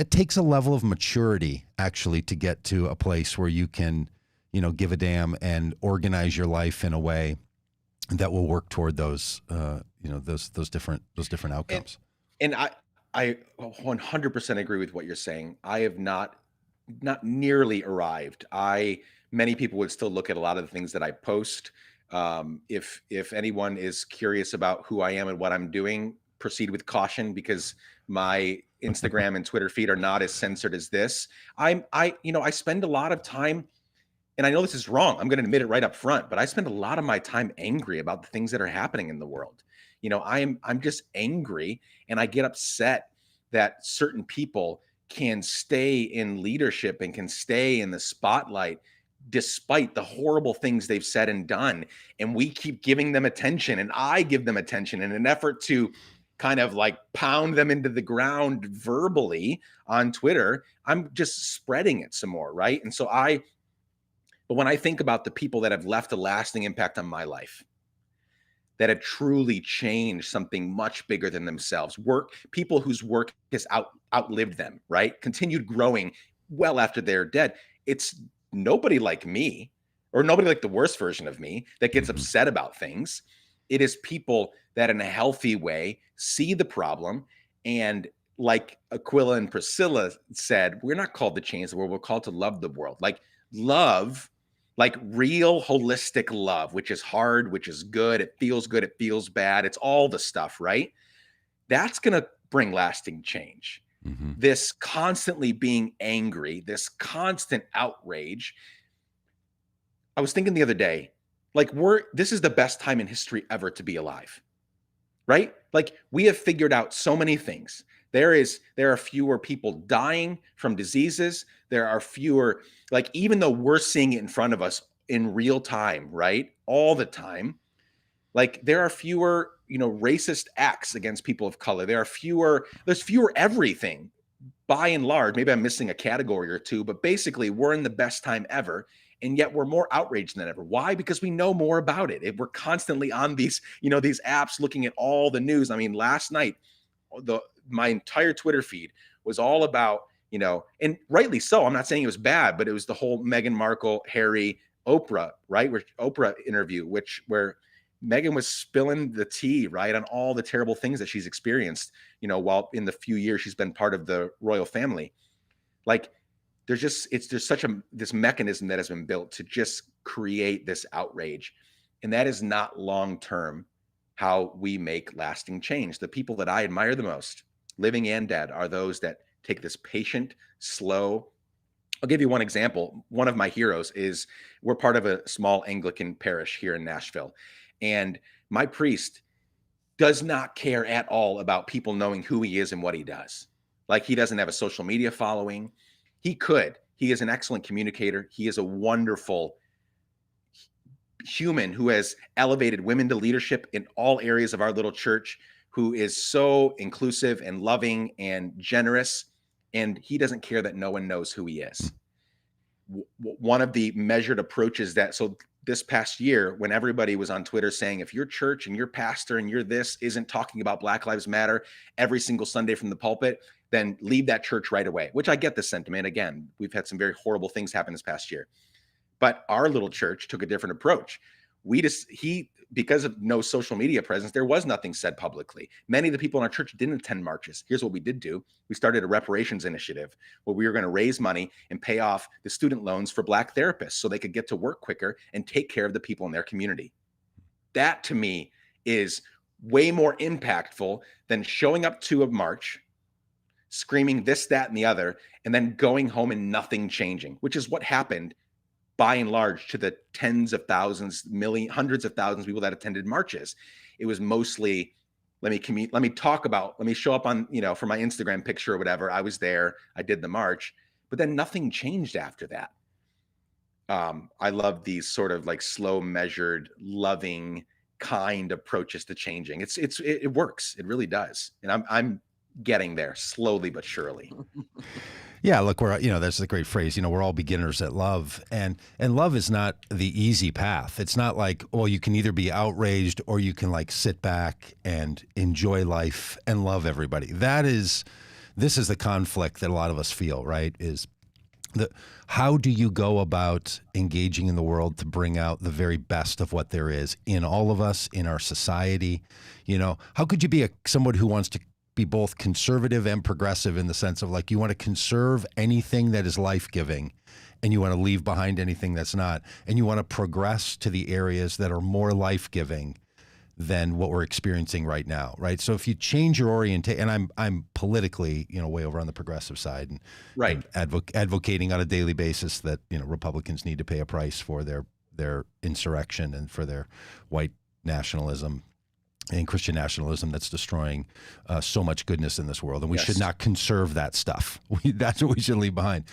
takes a level of maturity actually to get to a place where you can, give a damn and organize your life in a way that will work toward those different outcomes. And I 100% agree with what you're saying. I have not nearly arrived. Many people would still look at a lot of the things that I post. If anyone is curious about who I am and what I'm doing, proceed with caution, because my Instagram and Twitter feed are not as censored as this. I spend a lot of time, and I know this is wrong, I'm going to admit it right up front, but I spend a lot of my time angry about the things that are happening in the world. I'm just angry, and I get upset that certain people can stay in leadership and can stay in the spotlight despite the horrible things they've said and done. And we keep giving them attention, and I give them attention in an effort to kind of like pound them into the ground verbally on Twitter. I'm just spreading it some more, right? And so but when I think about the people that have left a lasting impact on my life, that have truly changed something much bigger than themselves, people whose work has outlived them, right? Continued growing well after they're dead. It's nobody like me, or nobody like the worst version of me, that gets upset about things. It is people that in a healthy way see the problem, and like Aquila and Priscilla said, we're not called to change the world, we're called to love the world. Like love, like real holistic love, which is hard, which is good, it feels bad, it's all the stuff, right? That's going to bring lasting change. This constantly being angry, this constant outrage. I was thinking the other day, like this is the best time in history ever to be alive, right? Like we have figured out so many things. There are fewer people dying from diseases. There are fewer, like, even though we're seeing it in front of us in real time, right? All the time, like there are fewer, racist acts against people of color. There's fewer everything by and large. Maybe I'm missing a category or two, but basically we're in the best time ever. And yet we're more outraged than ever. Why? Because we know more about it. We're constantly on these apps looking at all the news. I mean, last night, my entire Twitter feed was all about, and rightly so. I'm not saying it was bad, but it was the whole Meghan Markle, Harry, Oprah, right? Oprah interview, where Meghan was spilling the tea, right, on all the terrible things that she's experienced, while in the few years she's been part of the royal family. Like, there's such this mechanism that has been built to just create this outrage. And that is not long-term how we make lasting change. The people that I admire the most, living and dead, are those that take this patient, slow. I'll give you one example. One of my heroes is, we're part of a small Anglican parish here in Nashville. And my priest does not care at all about people knowing who he is and what he does. Like, he doesn't have a social media following. He could. He is an excellent communicator. He is a wonderful human who has elevated women to leadership in all areas of our little church, who is so inclusive and loving and generous. And he doesn't care that no one knows who he is. One of the measured approaches so this past year, when everybody was on Twitter saying, if your church and your pastor and your this isn't talking about Black Lives Matter every single Sunday from the pulpit, then leave that church right away, which I get the sentiment. Again, we've had some very horrible things happen this past year. But our little church took a different approach. Because of no social media presence, there was nothing said publicly. Many of the people in our church didn't attend marches. Here's what we did do. We started a reparations initiative where we were going to raise money and pay off the student loans for Black therapists so they could get to work quicker and take care of the people in their community. That, to me, is way more impactful than showing up to a march, screaming this, that, and the other, and then going home and nothing changing, which is what happened by and large to the tens of thousands, hundreds of thousands of people that attended marches. It was mostly, let me show up on, for my Instagram picture or whatever. I was there, I did the march, but then nothing changed after that. I love these sort of like slow, measured, loving, kind approaches to changing. It works. It really does. And I'm getting there slowly but surely. Yeah, look, that's the great phrase. We're all beginners at love, and love is not the easy path. It's not like, you can either be outraged or you can like sit back and enjoy life and love everybody. This is the conflict that a lot of us feel, right? How do you go about engaging in the world to bring out the very best of what there is in all of us, in our society? How could you be someone who wants to be both conservative and progressive, in the sense of like, you want to conserve anything that is life-giving and you want to leave behind anything that's not, and you want to progress to the areas that are more life-giving than what we're experiencing right now, right? So if you change your orientation, and I'm politically, way over on the progressive side, and, right, and advocating on a daily basis that, Republicans need to pay a price for their insurrection and for their white nationalism and Christian nationalism that's destroying so much goodness in this world. And we should not conserve that stuff. That's what we should leave behind.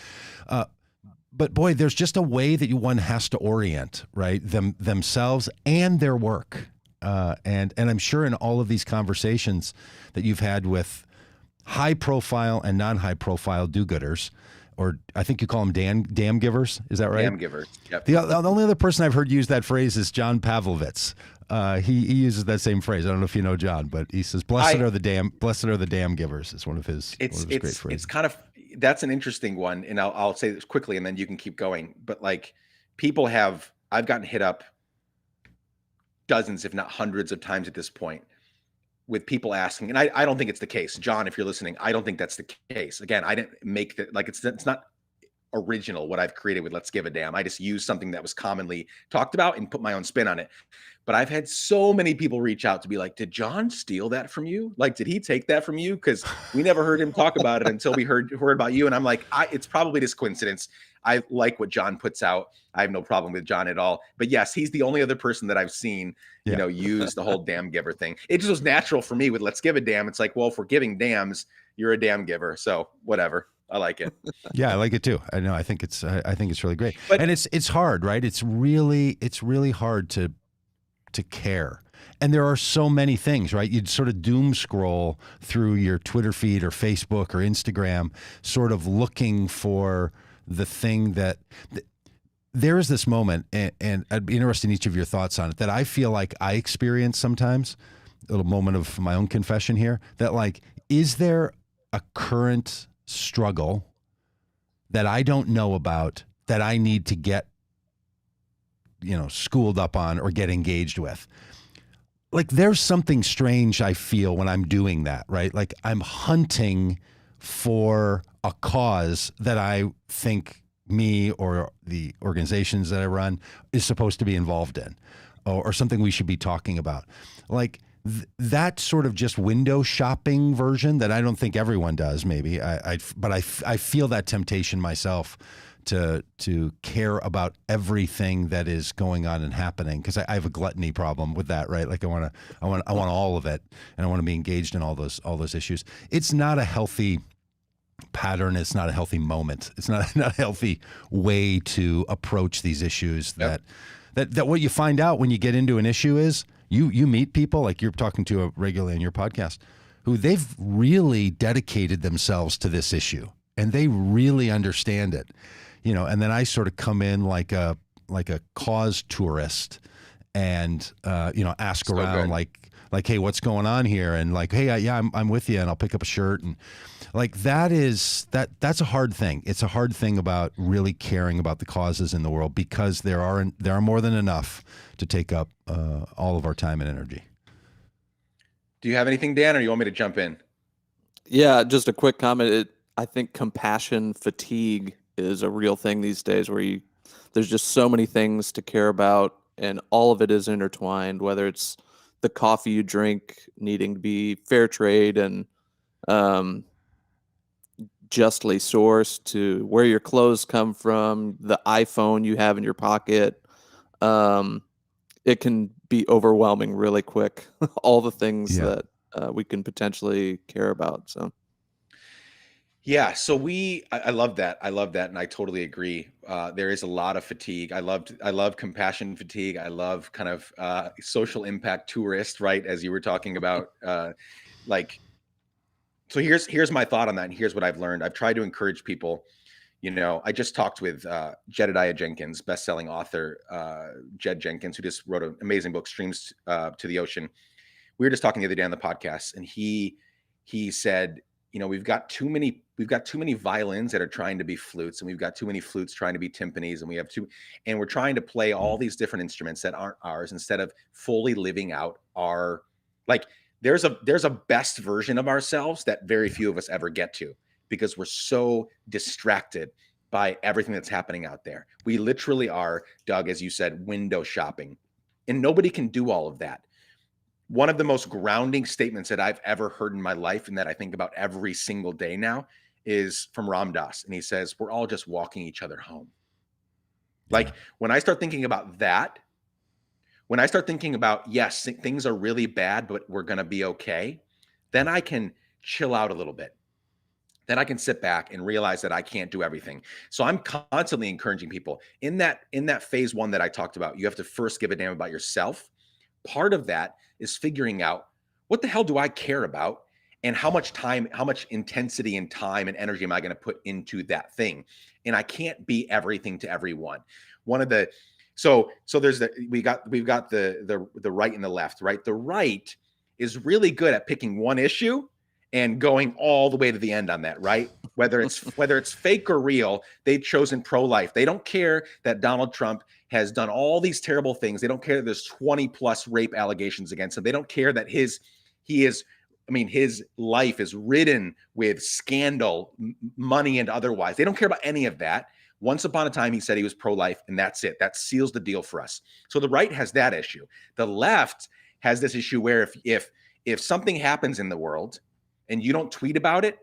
But boy, there's just a way that one has to orient, right, themselves and their work. And I'm sure in all of these conversations that you've had with high profile and non-high profile do-gooders, or I think you call them damn givers. Is that right? Damn givers. Yep. The only other person I've heard use that phrase is John Pavlovitz. He uses that same phrase. I don't know if you know John, but he says, "Blessed are the damn givers." It's one of his great phrases. It's kind of, that's an interesting one, and I'll say this quickly, and then you can keep going. But like, I've gotten hit up dozens, if not hundreds, of times at this point, with people asking, and I don't think it's the case. John, if you're listening, I don't think that's the case. Again, I didn't make that, like, it's not original what I've created with Let's Give a Damn. I just used something that was commonly talked about and put my own spin on it. But I've had so many people reach out to be like, did John steal that from you? Like, did he take that from you? Because we never heard him talk about it until we heard about you. And I'm like, it's probably just coincidence. I like what John puts out. I have no problem with John at all. But yes, he's the only other person that I've seen, use the whole damn giver thing. It just was natural for me with Let's Give a Damn. It's like, well, if we're giving dams, you're a damn giver. So whatever. I like it. Yeah, I like it too. I know. I think it's really great. And it's hard, right? It's really hard to care. And there are so many things, right? You'd sort of doom scroll through your Twitter feed or Facebook or Instagram, sort of looking for the thing that there is this moment, and I'd be interested in each of your thoughts on it, that I feel like I experience sometimes, a little moment of my own confession here, that like, is there a current struggle that I don't know about that I need to get, schooled up on or get engaged with. Like there's something strange I feel when I'm doing that, right? Like I'm hunting for a cause that I think me or the organizations that I run is supposed to be involved in, or something we should be talking about. Like that sort of just window shopping version that I don't think everyone does, maybe. But I feel that temptation myself to care about everything that is going on and happening, because I have a gluttony problem with that, right? Like I want all of it, and I want to be engaged in all those issues. It's not a healthy pattern. It's not a healthy moment. It's not a healthy way to approach these issues. Yep. That what you find out when you get into an issue is you meet people like you're talking to regularly on your podcast who they've really dedicated themselves to this issue and they really understand it, and then I sort of come in like a cause tourist and ask So around good. like, hey, what's going on here? And like, hey, I'm with you, and I'll pick up a shirt. And like that's a hard thing. It's a hard thing about really caring about the causes in the world, because there are more than enough to take up all of our time and energy. Do you have anything, Dan, or you want me to jump in? Yeah, just a quick comment. I think compassion fatigue is a real thing these days, where there's just so many things to care about, and all of it is intertwined, whether it's the coffee you drink needing to be fair trade and justly sourced, to where your clothes come from, the iPhone you have in your pocket. It can be overwhelming really quick, all the things that we can potentially care about. So. Yeah, so I love that. I love that, and I totally agree. There is a lot of fatigue. I love compassion fatigue. I love kind of social impact tourist, right? As you were talking about, so here's my thought on that, and here's what I've learned. I've tried to encourage people. I just talked with Jedediah Jenkins, best-selling author, Jed Jenkins, who just wrote an amazing book, Streams to the Ocean. We were just talking the other day on the podcast, and he said, we've got too many violins that are trying to be flutes, and we've got too many flutes trying to be timpanis, and we're trying to play all these different instruments that aren't ours, instead of fully living out our, like, there's a best version of ourselves that very few of us ever get to, because we're so distracted by everything that's happening out there. We literally are, Doug, as you said, window shopping, and nobody can do all of that. One of the most grounding statements that I've ever heard in my life, and that I think about every single day now, is from Ram Dass. And he says, we're all just walking each other home. Like when I start thinking about that, when I start thinking about, yes, things are really bad, but we're going to be okay, then I can chill out a little bit. Then I can sit back and realize that I can't do everything. So I'm constantly encouraging people in that phase one that I talked about. You have to first give a damn about yourself. Part of that is figuring out, what the hell do I care about, and how much time, how much intensity and time and energy am I going to put into that thing? And I can't be everything to everyone. So we've got the right and the left, right? The right is really good at picking one issue and going all the way to the end on that, right? Whether it's fake or real, they've chosen pro-life. They don't care that Donald Trump has done all these terrible things. They don't care that there's 20 plus rape allegations against him. They don't care that his life is ridden with scandal, money, and otherwise. They don't care about any of that. Once upon a time, he said he was pro-life, and that's it. That seals the deal for us. So the right has that issue. The left has this issue where if something happens in the world and you don't tweet about it,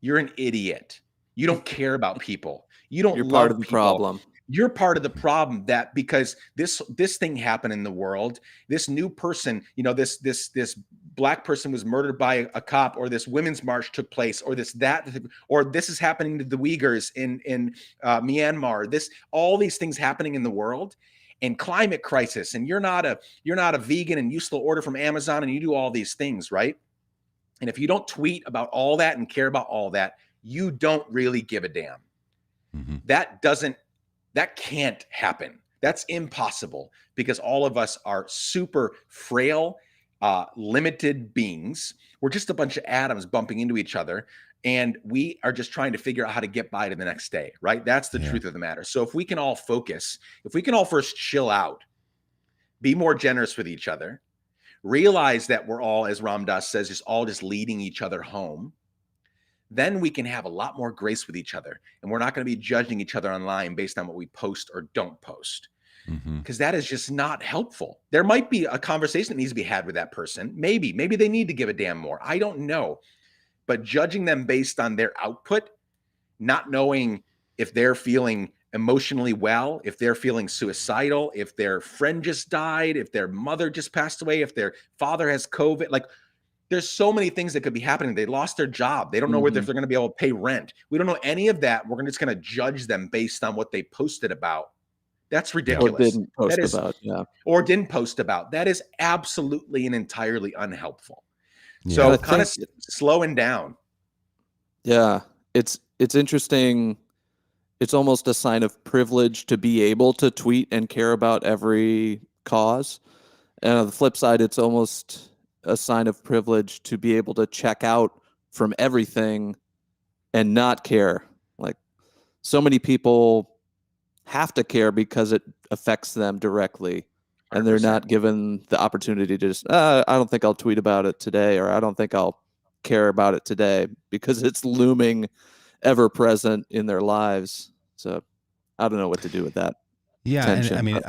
you're an idiot. You don't care about people. You're part of the problem. You're part of the problem, that because this thing happened in the world, this new person, this black person was murdered by a cop, or this women's march took place, or this is happening to the Uyghurs in Myanmar. All these things happening in the world, and climate crisis, and you're not a vegan and you still order from Amazon and you do all these things, right? And if you don't tweet about all that and care about all that, you don't really give a damn. Mm-hmm. That can't happen. That's impossible, because all of us are super frail, limited beings. We're just a bunch of atoms bumping into each other. and we are just trying to figure out how to get by to the next day, right? That's the truth of the matter. So if we can all focus, if we can all first chill out, be more generous with each other, realize that we're all, as Ram Dass says, just leading each other home, then we can have a lot more grace with each other. And we're not going to be judging each other online based on what we post or don't post, because that is just not helpful. There might be a conversation that needs to be had with that person. Maybe they need to give a damn more. I don't know. But judging them based on their output, not knowing if they're feeling emotionally well, if they're feeling suicidal, if their friend just died, if their mother just passed away, if their father has COVID, like there's so many things that could be happening. They lost their job. They don't know whether if they're going to be able to pay rent. We don't know any of that. We're just going to judge them based on what they posted about. That's ridiculous. Or didn't post about. Yeah. Or didn't post about. That is absolutely and entirely unhelpful. Yeah. So kind of slowing down. Yeah. It's interesting. It's almost a sign of privilege to be able to tweet and care about every cause. And on the flip side, it's almost a sign of privilege to be able to check out from everything and not care. Like, so many people have to care because it affects them directly, and they're not given the opportunity to just, I don't think I'll tweet about it today, or I don't think I'll care about it today, because it's looming ever present in their lives. So I don't know what to do with that. Yeah. tension, And I mean,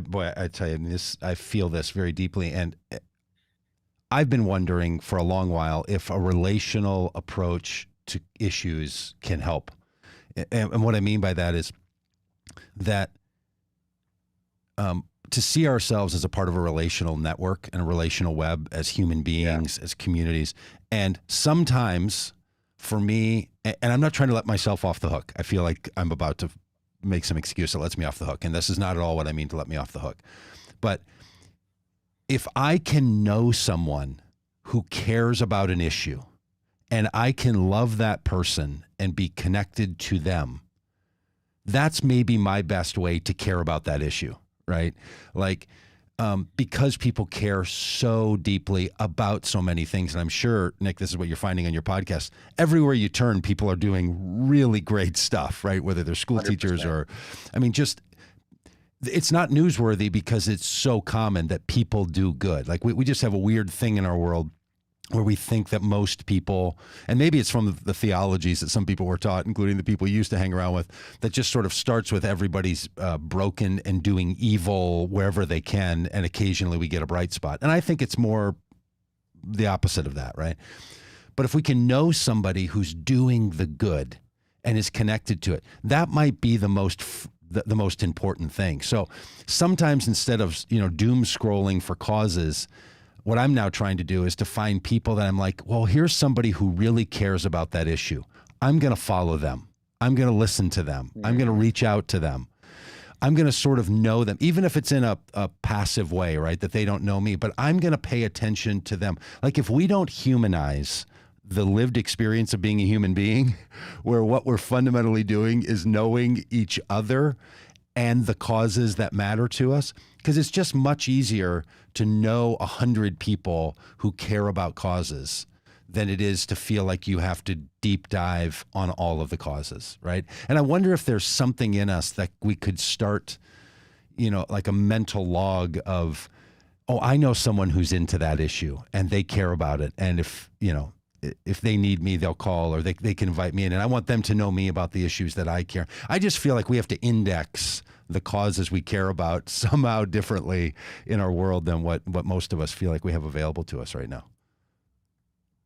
but- I tell you, I feel this very deeply. And I've been wondering for a long while if a relational approach to issues can help. And what I mean by that is that to see ourselves as a part of a relational network and a relational web, as human beings, as communities. And sometimes for me, and I'm not trying to let myself off the hook. I feel like I'm about to make some excuse that lets me off the hook. And this is not at all what I mean to let me off the hook. But if I can know someone who cares about an issue, and I can love that person and be connected to them, that's maybe my best way to care about that issue, right? Like, because people care so deeply about so many things. And I'm sure, Nick, this is what you're finding on your podcast. Everywhere you turn, people are doing really great stuff, right? Whether they're school 100%. Teachers or, I mean, just, it's not newsworthy because it's so common that people do good. Like we just have a weird thing in our world where we think that most people, and maybe it's from the theologies that some people were taught, including the people you used to hang around with, that just sort of starts with everybody's broken and doing evil wherever they can, and occasionally we get a bright spot. And I think it's more the opposite of that, right? But if we can know somebody who's doing the good and is connected to it, that might be the most important thing. So sometimes instead of, doom scrolling for causes, what I'm now trying to do is to find people that I'm like, well, here's somebody who really cares about that issue. I'm going to follow them. I'm going to listen to them. I'm going to reach out to them. I'm going to sort of know them, even if it's in a passive way, right? That they don't know me, but I'm going to pay attention to them. Like, if we don't humanize the lived experience of being a human being, where what we're fundamentally doing is knowing each other and the causes that matter to us, because it's just much easier to know 100 people who care about causes than it is to feel like you have to deep dive on all of the causes, right? And I wonder if there's something in us that we could start, like a mental log of, oh, I know someone who's into that issue and they care about it. And if they need me, they'll call, or they can invite me in. And I want them to know me about the issues that I care. I just feel like we have to index the causes we care about somehow differently in our world than what most of us feel like we have available to us right now.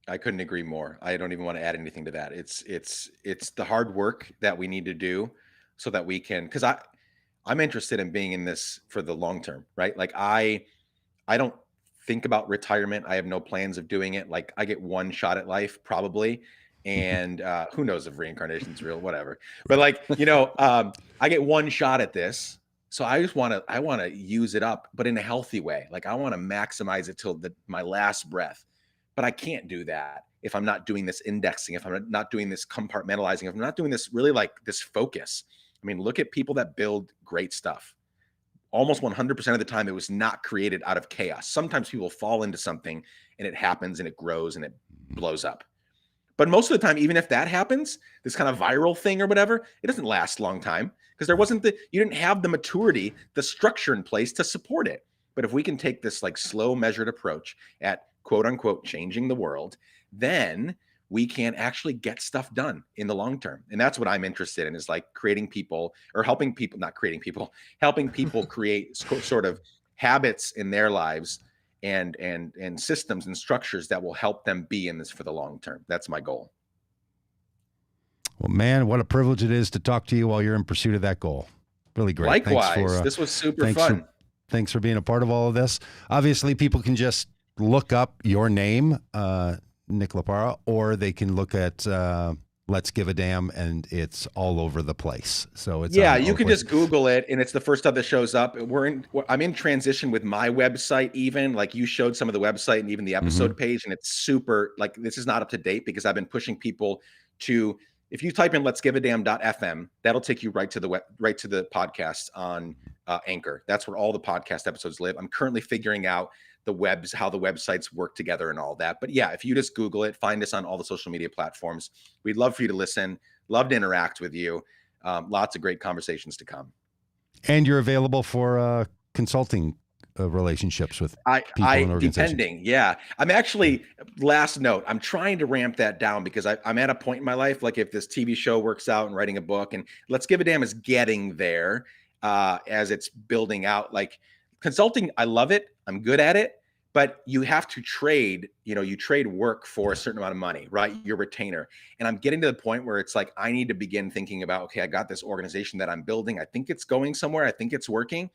I couldn't agree more. I don't even want to add anything to that. It's the hard work that we need to do so that we can, because I'm interested in being in this for the long term, right? Like I don't think about retirement. I have no plans of doing it. Like, I get one shot at life probably. And who knows if reincarnation's real, whatever. But like, I get one shot at this. So I want to use it up, but in a healthy way. Like, I want to maximize it till my last breath. But I can't do that if I'm not doing this indexing, if I'm not doing this compartmentalizing, if I'm not doing this really like this focus. I mean, look at people that build great stuff. Almost 100% of the time, it was not created out of chaos. Sometimes people fall into something and it happens and it grows and it blows up. But most of the time, even if that happens, this kind of viral thing or whatever, it doesn't last a long time because you didn't have the maturity, the structure in place to support it. But if we can take this like slow, measured approach at quote unquote changing the world, then we can actually get stuff done in the long term. And that's what I'm interested in, is like creating people, or helping people, not creating people, helping people create sort of habits in their lives and systems and structures that will help them be in this for the long term. That's my goal. Well, man, what a privilege it is to talk to you while you're in pursuit of that goal. Really great. Likewise. This was super fun. Thanks for being a part of all of this. Obviously, people can just look up your name, Nick Laparra, or they can look at Let's Give a Damn, and it's all over the place. So it's you can just Google it, and it's the first stuff that shows up. I'm in transition with my website, even like you showed some of the website and even the episode page, and it's super like this is not up to date because I've been pushing people to. If you type in "Let's Give a Damn.fm," that'll take you right to the podcast on Anchor. That's where all the podcast episodes live. I'm currently figuring out how the websites work together and all that. But yeah, if you just Google it, find us on all the social media platforms. We'd love for you to listen, love to interact with you. Lots of great conversations to come. And you're available for consulting relationships with people and organizations. Depending. Yeah. I'm actually, last note, I'm trying to ramp that down because I'm at a point in my life, like if this TV show works out and writing a book, and Let's Give a Damn is getting there as it's building out. Like consulting, I love it. I'm good at it, but you have to trade, you trade work for a certain amount of money, right? Your retainer. And I'm getting to the point where it's like, I need to begin thinking about, okay, I got this organization that I'm building. I think it's going somewhere. I think it's working.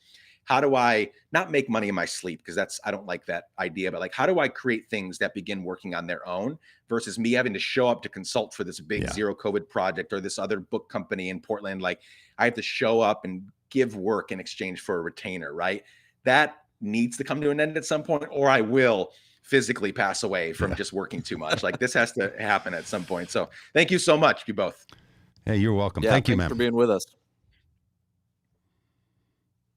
How do I not make money in my sleep? Because I don't like that idea, but like, how do I create things that begin working on their own versus me having to show up to consult for this big zero COVID project or this other book company in Portland? Like I have to show up and give work in exchange for a retainer, right? That needs to come to an end at some point, or I will physically pass away from just working too much. Like this has to happen at some point. So thank you so much, you both. Hey, you're welcome. Yeah, thank you, man, for being with us.